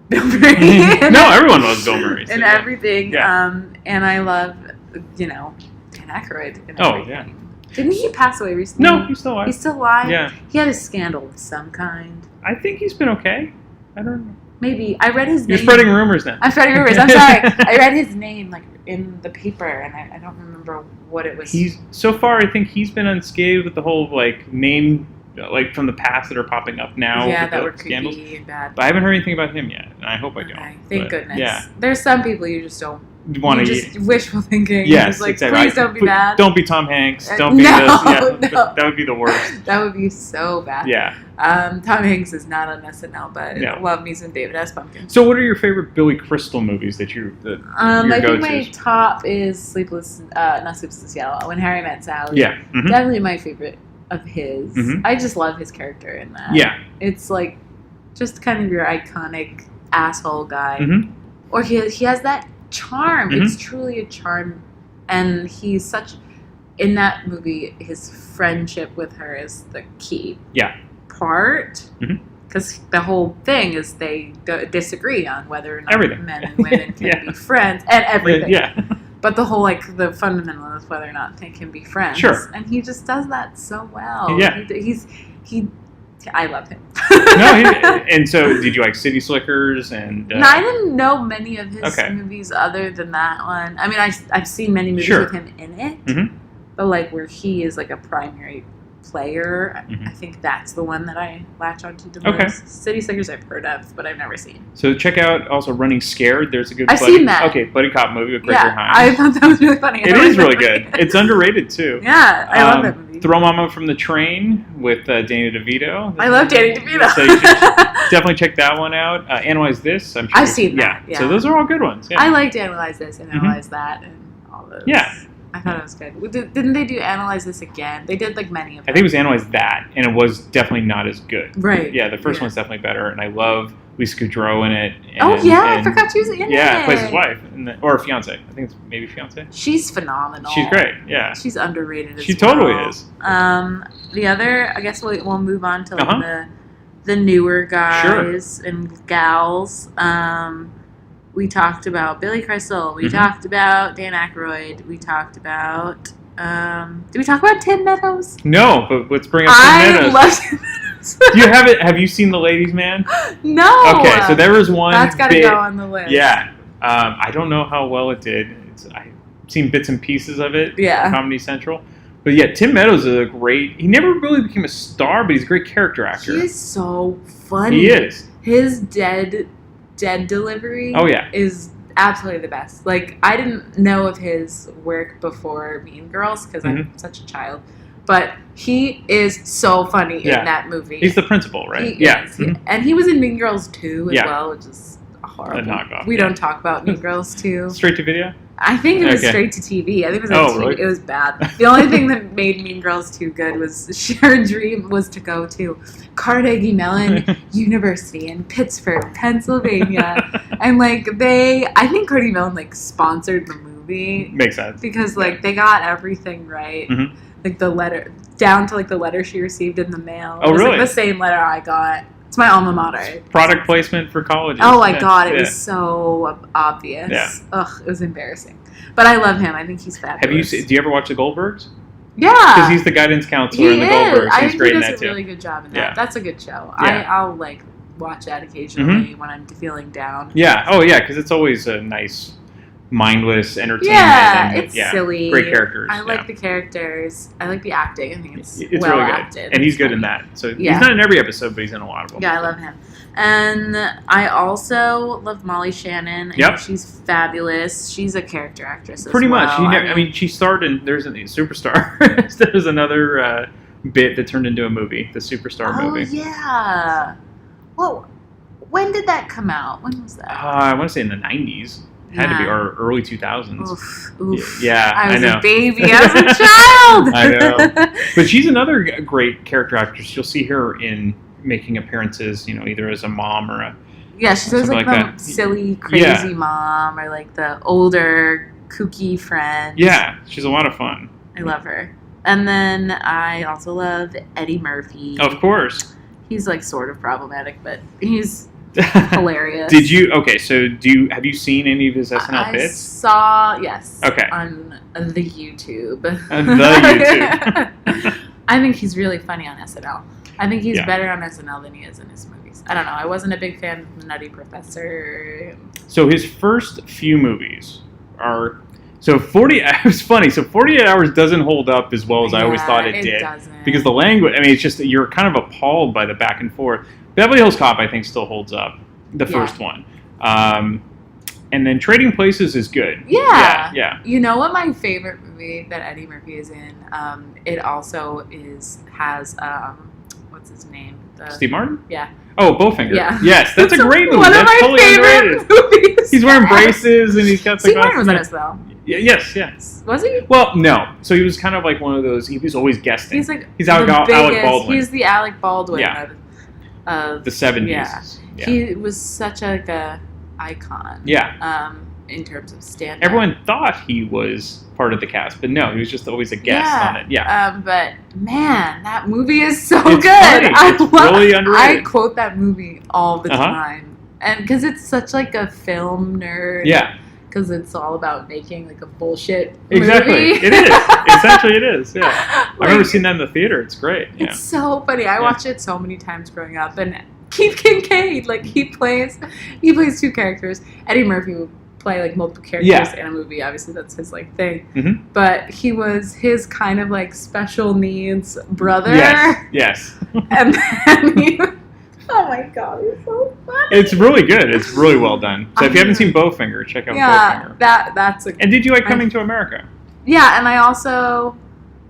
Bill Murray. No, everyone loves Bill Murray. And everything. Yeah. And I love, Dan Aykroyd. And everything. Didn't he pass away recently? No, he's still alive. He's still alive? Yeah. He had a scandal of some kind. I think he's been okay. I don't know. Maybe. I read his name. You're spreading rumors now. I'm spreading rumors. I'm sorry. I read his name like in the paper, and I don't remember what it was. So far, I think he's been unscathed with the whole like name, like from the past that are popping up now. Yeah, with that the were creepy scandals. and bad. But I haven't heard anything about him yet, and I hope I don't. Thank goodness. Yeah. There's some people you just don't Want to just wishful thinking. Yes, Just like, exactly. please don't be bad. Don't be Tom Hanks. Don't be No, this. Yeah, no. that would be the worst. That would be so bad. Yeah. Tom Hanks is not on SNL, but No. love me some David S. Pumpkin. So, what are your favorite Billy Crystal movies that your I think go-tos? my top is Sleepless in Seattle. When Harry Met Sally. Yeah. Mhm. Definitely my favorite of his. Mhm. I just love his character in that. Yeah. It's like just kind of your iconic asshole guy. Mhm. Or he has that charm. Mhm. It's truly a charm. And he's such, in that movie, his friendship with her is the key Yeah. part. Mhm. Because the whole thing is they disagree on whether or not Everything. men and women can Yeah. be friends and everything. Yeah. But the whole, like, the fundamental is whether or not they can be friends. Sure. And he just does that so well. Yeah. I love him. And so, did you like City Slickers and? No, I didn't know many of his Okay. movies other than that one. I mean, I've seen many movies Sure. with him in it, Mhm. but like where he is like a primary player, Mhm. I think that's the one that I latch onto the Okay. most. City Slickers I've heard of, but I've never seen. So check out also Running Scared. There's a good. I've buddy, seen that. Okay, buddy cop movie with Gregory Yeah, Hines. I thought that was really funny. It is really good. It's underrated too. Yeah, I love that movie. Throw Mama from the Train with Danny DeVito. I love Danny DeVito. So you should definitely check that one out. Analyze This. I'm sure I've seen that, yeah. So those are all good ones. Yeah. I liked Analyze This and Mhm. Analyze That and all those. Yeah. I thought it was good. Didn't they do Analyze This again? They did like many of I them. think it was Analyze That, and it was definitely not as good. Right. Yeah, the first Yeah. one's definitely better, and I love Lisa Kudrow in it. Oh, and- yeah, I and- forgot she was in Yeah, it. plays his wife, or fiance. I think it's maybe fiance. She's phenomenal. She's great. Yeah. She's underrated as She totally well. is. The other, I guess we'll move on to like Uh-huh. the newer guys and gals. We talked about Billy Crystal. We Mhm. talked about Dan Aykroyd. We talked about. Did we talk about Tim Meadows? No, but let's bring up Tim I Meadows. love Tim Meadows. Do you have it? Have you seen The Ladies' Man? No. Okay, so there was one. That's got to bit- go on the list. Yeah, I don't know how well it did. I've seen bits and pieces of it. Yeah. on Comedy Central. But yeah, Tim Meadows is a great. He never really became a star, but he's a great character actor. He is so funny. He is. His dead delivery. Oh, yeah. Is absolutely the best. Like I didn't know of his work before Mean Girls because I'm Mhm. such a child, but he is so funny Yeah. in that movie. He's the principal, right? He Yeah. is. Mhm. And he was in Mean Girls 2 as Yeah. well, which is horrible. A knockoff, We yeah. don't talk about Mean Girls 2. Straight to video. I think it was Okay. straight to TV. I think it was Oh, on TV. really? It was bad. The only thing that made Mean Girls 2 good was her dream was to go to Carnegie Mellon University in Pittsburgh, Pennsylvania. And like I think Carnegie Mellon like sponsored the movie. Makes sense. Because like they got everything right. Mhm. Like the letter down to like the letter she received in the mail. Oh, It was really? like the same letter I got. It's my alma mater. Product placement for colleges. Oh my Yeah, god, it yeah. was so obvious. Yeah. Ugh, it was embarrassing. But I love him. I think he's fabulous. Have you seen? Do you ever watch The Goldbergs? Yeah. Because he's the guidance counselor in The Goldbergs. I He's think great he in does that a too. really good job in that. Yeah. That's a good show. Yeah. I'll like watch that occasionally when I'm feeling down. Yeah. Oh yeah, because it's always a nice, mindless entertainment. Yeah, and, it's silly. Great characters. I like the characters. I like the acting. I think it's It's well really good, acted. and he's It's good in funny. that. So Yeah. he's not in every episode, but he's in a lot of them. Yeah, I love him. And I also love Molly Shannon. I Yep. think she's fabulous. She's a character actress as Pretty much. well. I mean, she starred in. There's a Superstar. There's another bit that turned into a movie, the Superstar oh movie. yeah. Well, when did that come out? When was that? I want to say in the 90s. It had to be, Yeah. or early 2000s. Oof. Yeah, I was know. a baby. I was a child. I know. But she's another great character actress. You'll see her in making appearances, either as a mom or a. Yeah, she's always something like like the that. silly, crazy Yeah. mom or like the older, kooky friend. Yeah, she's a lot of fun. I love her. And then I also love Eddie Murphy. Of course. He's like sort of problematic, but he's Hilarious. Did you? Okay, so have you seen any of his SNL I bits? saw, yes. Okay. On the YouTube. On the YouTube. I think he's really funny on SNL. I think he's Yeah. better on SNL than he is in his movies. I don't know. I wasn't a big fan of The Nutty Professor. So his first few movies are. So 40. It was funny. So 48 Hours doesn't hold up as well as I always thought it did. Doesn't. Because the language. I mean, it's just you're kind of appalled by the back and forth. Beverly Hills Cop, I think, still holds up. The first one. And then Trading Places is good. Yeah. You know what my favorite movie that Eddie Murphy is in? It also has what's his name? Steve Martin? Yeah. Oh, Bowfinger. Yeah. Yes, that's a great movie. One of That's my totally favorite underrated. movies. He's wearing braces and he's got the Steve Martin was in it though. Yes. Was he? Well, no. So he was kind of like one of those. He was always guesting. He's like Alec Baldwin. He's the Alec Baldwin of the 70s. Yeah. He was such a icon. Yeah. In terms of stand-up. Everyone thought he was part of the cast, but no, he was just always a guest on it. Yeah. But man, that movie is so It's good. funny. It's really underrated. I quote that movie all the Uh-huh. time, and because it's such like a film nerd. Yeah. Because it's all about making like a bullshit Exactly. movie. It is. Essentially, it is. Yeah. I remember seeing that in the theater. It's great. Yeah. It's so funny. I watched it so many times growing up, and Keith Kincaid, like he plays two characters. Eddie Murphy would play like multiple characters in a movie. Obviously, that's his like thing. Mm-hmm. But he was his kind of like special needs brother. Yes. And then he. Oh my god, he's so funny. It's really good. It's really well done. So if you haven't seen Bowfinger, check out Bowfinger. That's a. And did you like Coming to America? Yeah, and I also.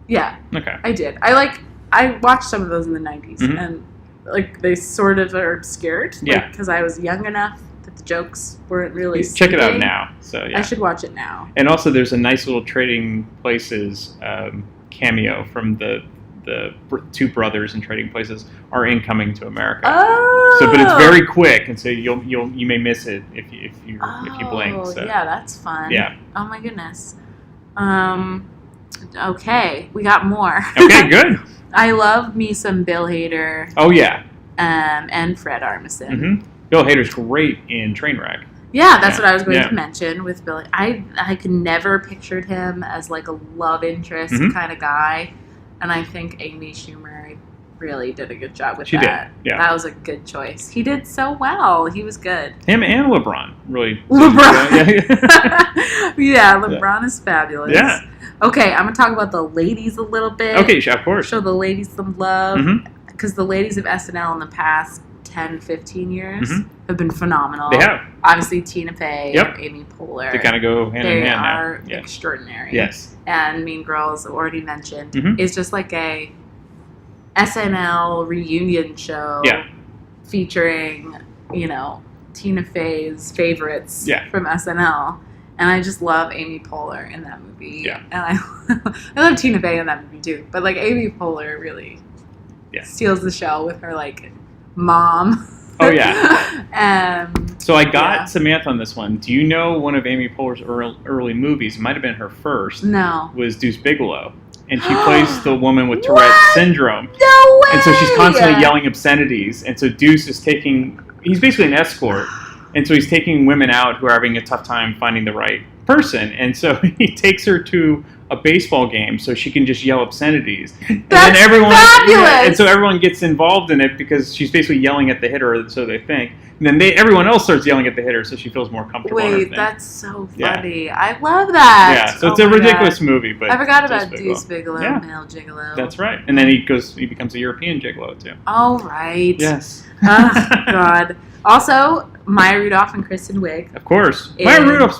Yeah. Okay. I did. I watched some of those in the 90s, Mhm. and like they sort of are scared. Yeah. Because I was young enough that the jokes weren't really. Check it out sinking. now. So yeah. I should watch it now. And also, there's a nice little Trading Places cameo from the two brothers in Trading Places are in Coming to America. Oh. So, but it's very quick, and so you may miss it if you blink. So. Yeah, that's fun. Yeah. Oh my goodness. Okay, we got more. Okay, good. I love me some Bill Hader. Oh yeah. And Fred Armisen. Mm-hmm. Bill Hader's great in Trainwreck. Yeah, that's what I was going Yeah. to mention with Billy. I could never pictured him as like a love interest Mhm. kind of guy, and I think Amy Schumer really did a good job with She did, that. yeah. That was a good choice. He did so well. He was good. Him and LeBron really. LeBron. Yeah, LeBron is fabulous. Yeah. Okay, I'm gonna talk about the ladies a little bit. Okay, of course. Show the ladies some love Mhm. because the ladies of SNL in the past 10, 15 years Mhm. have been phenomenal. They have. Obviously, Tina Fey, Yep. Amy Poehler. They kind of go hand They in hand now. are Yeah. extraordinary. Yes. And Mean Girls, already mentioned, Mhm. is just like a SNL reunion show Yeah. featuring, Tina Fey's favorites Yeah. from SNL. And I just love Amy Poehler in that movie. Yeah. And I love Tina Fey in that movie too. But like Amy Poehler really steals the show with her like mom. Oh yeah. So I got Yeah. Samantha on this one. Do you know one of Amy Poehler's early movies? It might have been her first. No. Was Deuce Bigelow, and she plays the woman with Tourette's syndrome. No way! And so she's constantly yelling obscenities. And so Deuce is he's basically an escort. And so he's taking women out who are having a tough time finding the right person. And so he takes her to a baseball game so she can just yell obscenities. And then everyone, fabulous! and so everyone gets involved in it because she's basically yelling at the hitter, so they think. And then everyone else starts yelling at the hitter so she feels more comfortable. and Wait, everything. that's so Yeah. funny. I love that. Yeah, so it's Oh a my ridiculous God. movie, but I forgot Deuce about Deuce Bigelow, Yeah. male gigolo. That's right. And then he becomes a European gigolo too. All right. Yes. Oh, God. Also, Maya Rudolph and Kristen Wiig. Of course. In- Maya Rudolph's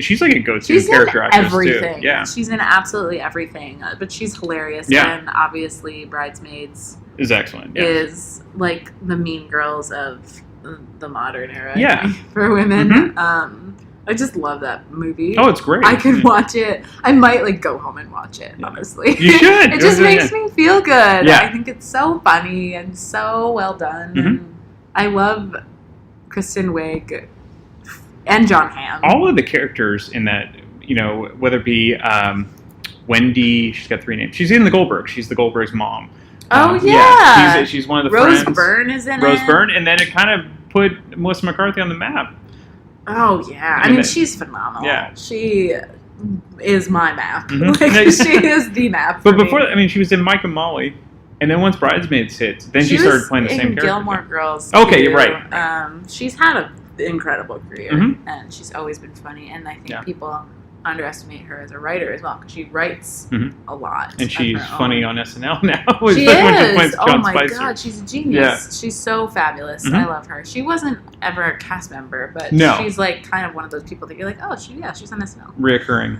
she's like a go-to She's character in actress everything. too. Yeah. She's in absolutely everything. But she's hilarious. Yeah. And obviously, Bridesmaids Is excellent. Yeah. is like the Mean Girls of the modern era. Yeah. For women. Mhm. I just love that movie. Oh, it's great. I could watch it. I might like go home and watch it, honestly. You should. It just Yeah. makes me feel good. Yeah. I think it's so funny and so well done. Mhm. And I love Kristen Wiig and John Hamm. All of the characters in that, whether it be Wendy, she's got 3 names. She's in the Goldbergs. She's the Goldbergs' mom. Oh, yeah. She's one of the Rose friends. Byrne is in Rose it. Byrne, and then it kind of put Melissa McCarthy on the map. Oh yeah, I mean she's phenomenal. Yeah. She is my map. Mhm. Like, she is the map. But before that, I mean, she was in Mike and Molly, and then once Bridesmaids hit, then she started playing the same character. Gilmore Girls. Okay, too. you're right. She's had an incredible career, Mhm. and she's always been funny. And I think Yeah. people underestimate her as a writer as well because she writes Mhm. a lot. And of she's her funny own. on SNL now. She Especially when she plays is. Oh John my Spicer. god, she's a genius. Yeah. She's so fabulous. Mhm. I love her. She wasn't ever a cast member, but No. she's like kind of one of those people that you're like, oh, she's on SNL. Reoccurring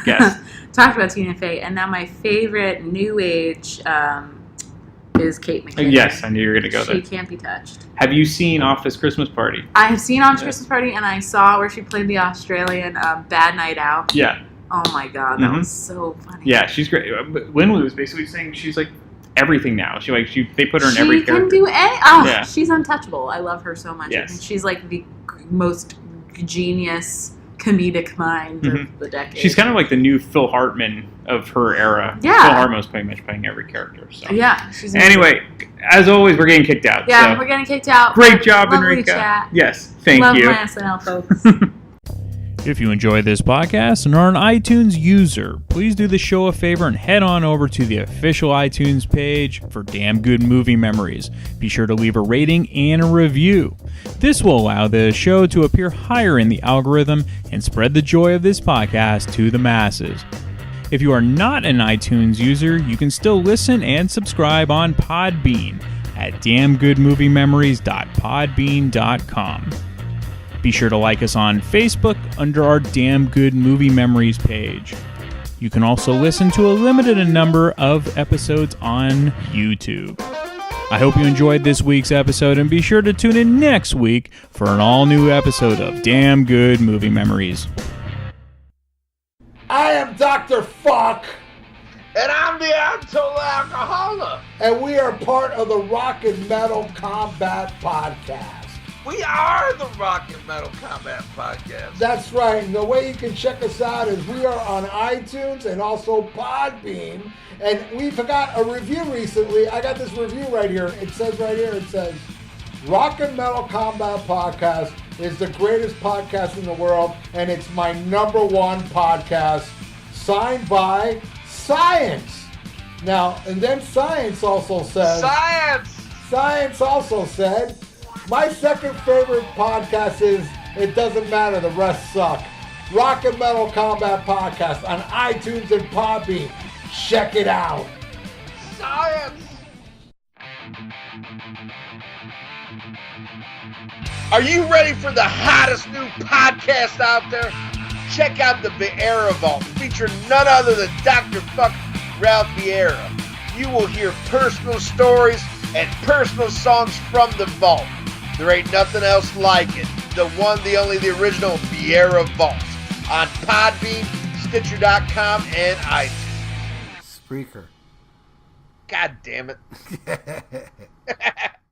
guest. Talked about Tina Fey, and now my favorite new age is Kate McKinnon. Yes, I knew you were going to go She there. can't be touched. Have you seen Office Christmas Party? I have seen Office Christmas Party, and I saw where she played the Australian Bad Night Out. Yeah. Oh my god, that Mhm. was so funny. Yeah, she's great. Winley was basically saying she's like everything now. They put her in every She can character. do any. Oh, Yeah. she's untouchable. I love her so much. Yes. I think she's like the most genius comedic mind Mhm. of the decade. She's kind of like the new Phil Hartman of her era. Yeah. Phil Hartman was pretty much playing every character. So. Yeah, she's Anyway, as always, we're getting kicked out. Yeah, so. we're getting kicked out. Great job, Lovely Enrica. Chat. Yes, thank Love you. my SNL folks. If you enjoy this podcast and are an iTunes user, please do the show a favor and head on over to the official iTunes page for Damn Good Movie Memories. Be sure to leave a rating and a review. This will allow the show to appear higher in the algorithm and spread the joy of this podcast to the masses. If you are not an iTunes user, you can still listen and subscribe on Podbean at damngoodmoviememories.podbean.com. Be sure to like us on Facebook under our Damn Good Movie Memories page. You can also listen to a limited number of episodes on YouTube. I hope you enjoyed this week's episode, and be sure to tune in next week for an all-new episode of Damn Good Movie Memories. I am Dr. Fuck. And I'm the Total Alcoholic. And we are part of the Rock and Metal Combat Podcast. We are the Rock and Metal Combat Podcast. That's right. And the way you can check us out is we are on iTunes and also Podbean. And we forgot a review recently. I got this review right here. It says right here, it says, Rock and Metal Combat Podcast is the greatest podcast in the world, and it's my #1 podcast, signed by Science. Now, and then Science also says... Science also said... My second favorite podcast is It Doesn't Matter, the Rest Suck. Rock and Metal Combat Podcast on iTunes and Podbean. Check it out. Science! Are you ready for the hottest new podcast out there? Check out the Vieira Vault, featuring none other than Dr. Fuck Ralph Vieira. You will hear personal stories and personal songs from the vault. There ain't nothing else like it. The one, the only, the original Vieira Vault on Podbean, Stitcher.com, and iTunes. Spreaker. God damn it.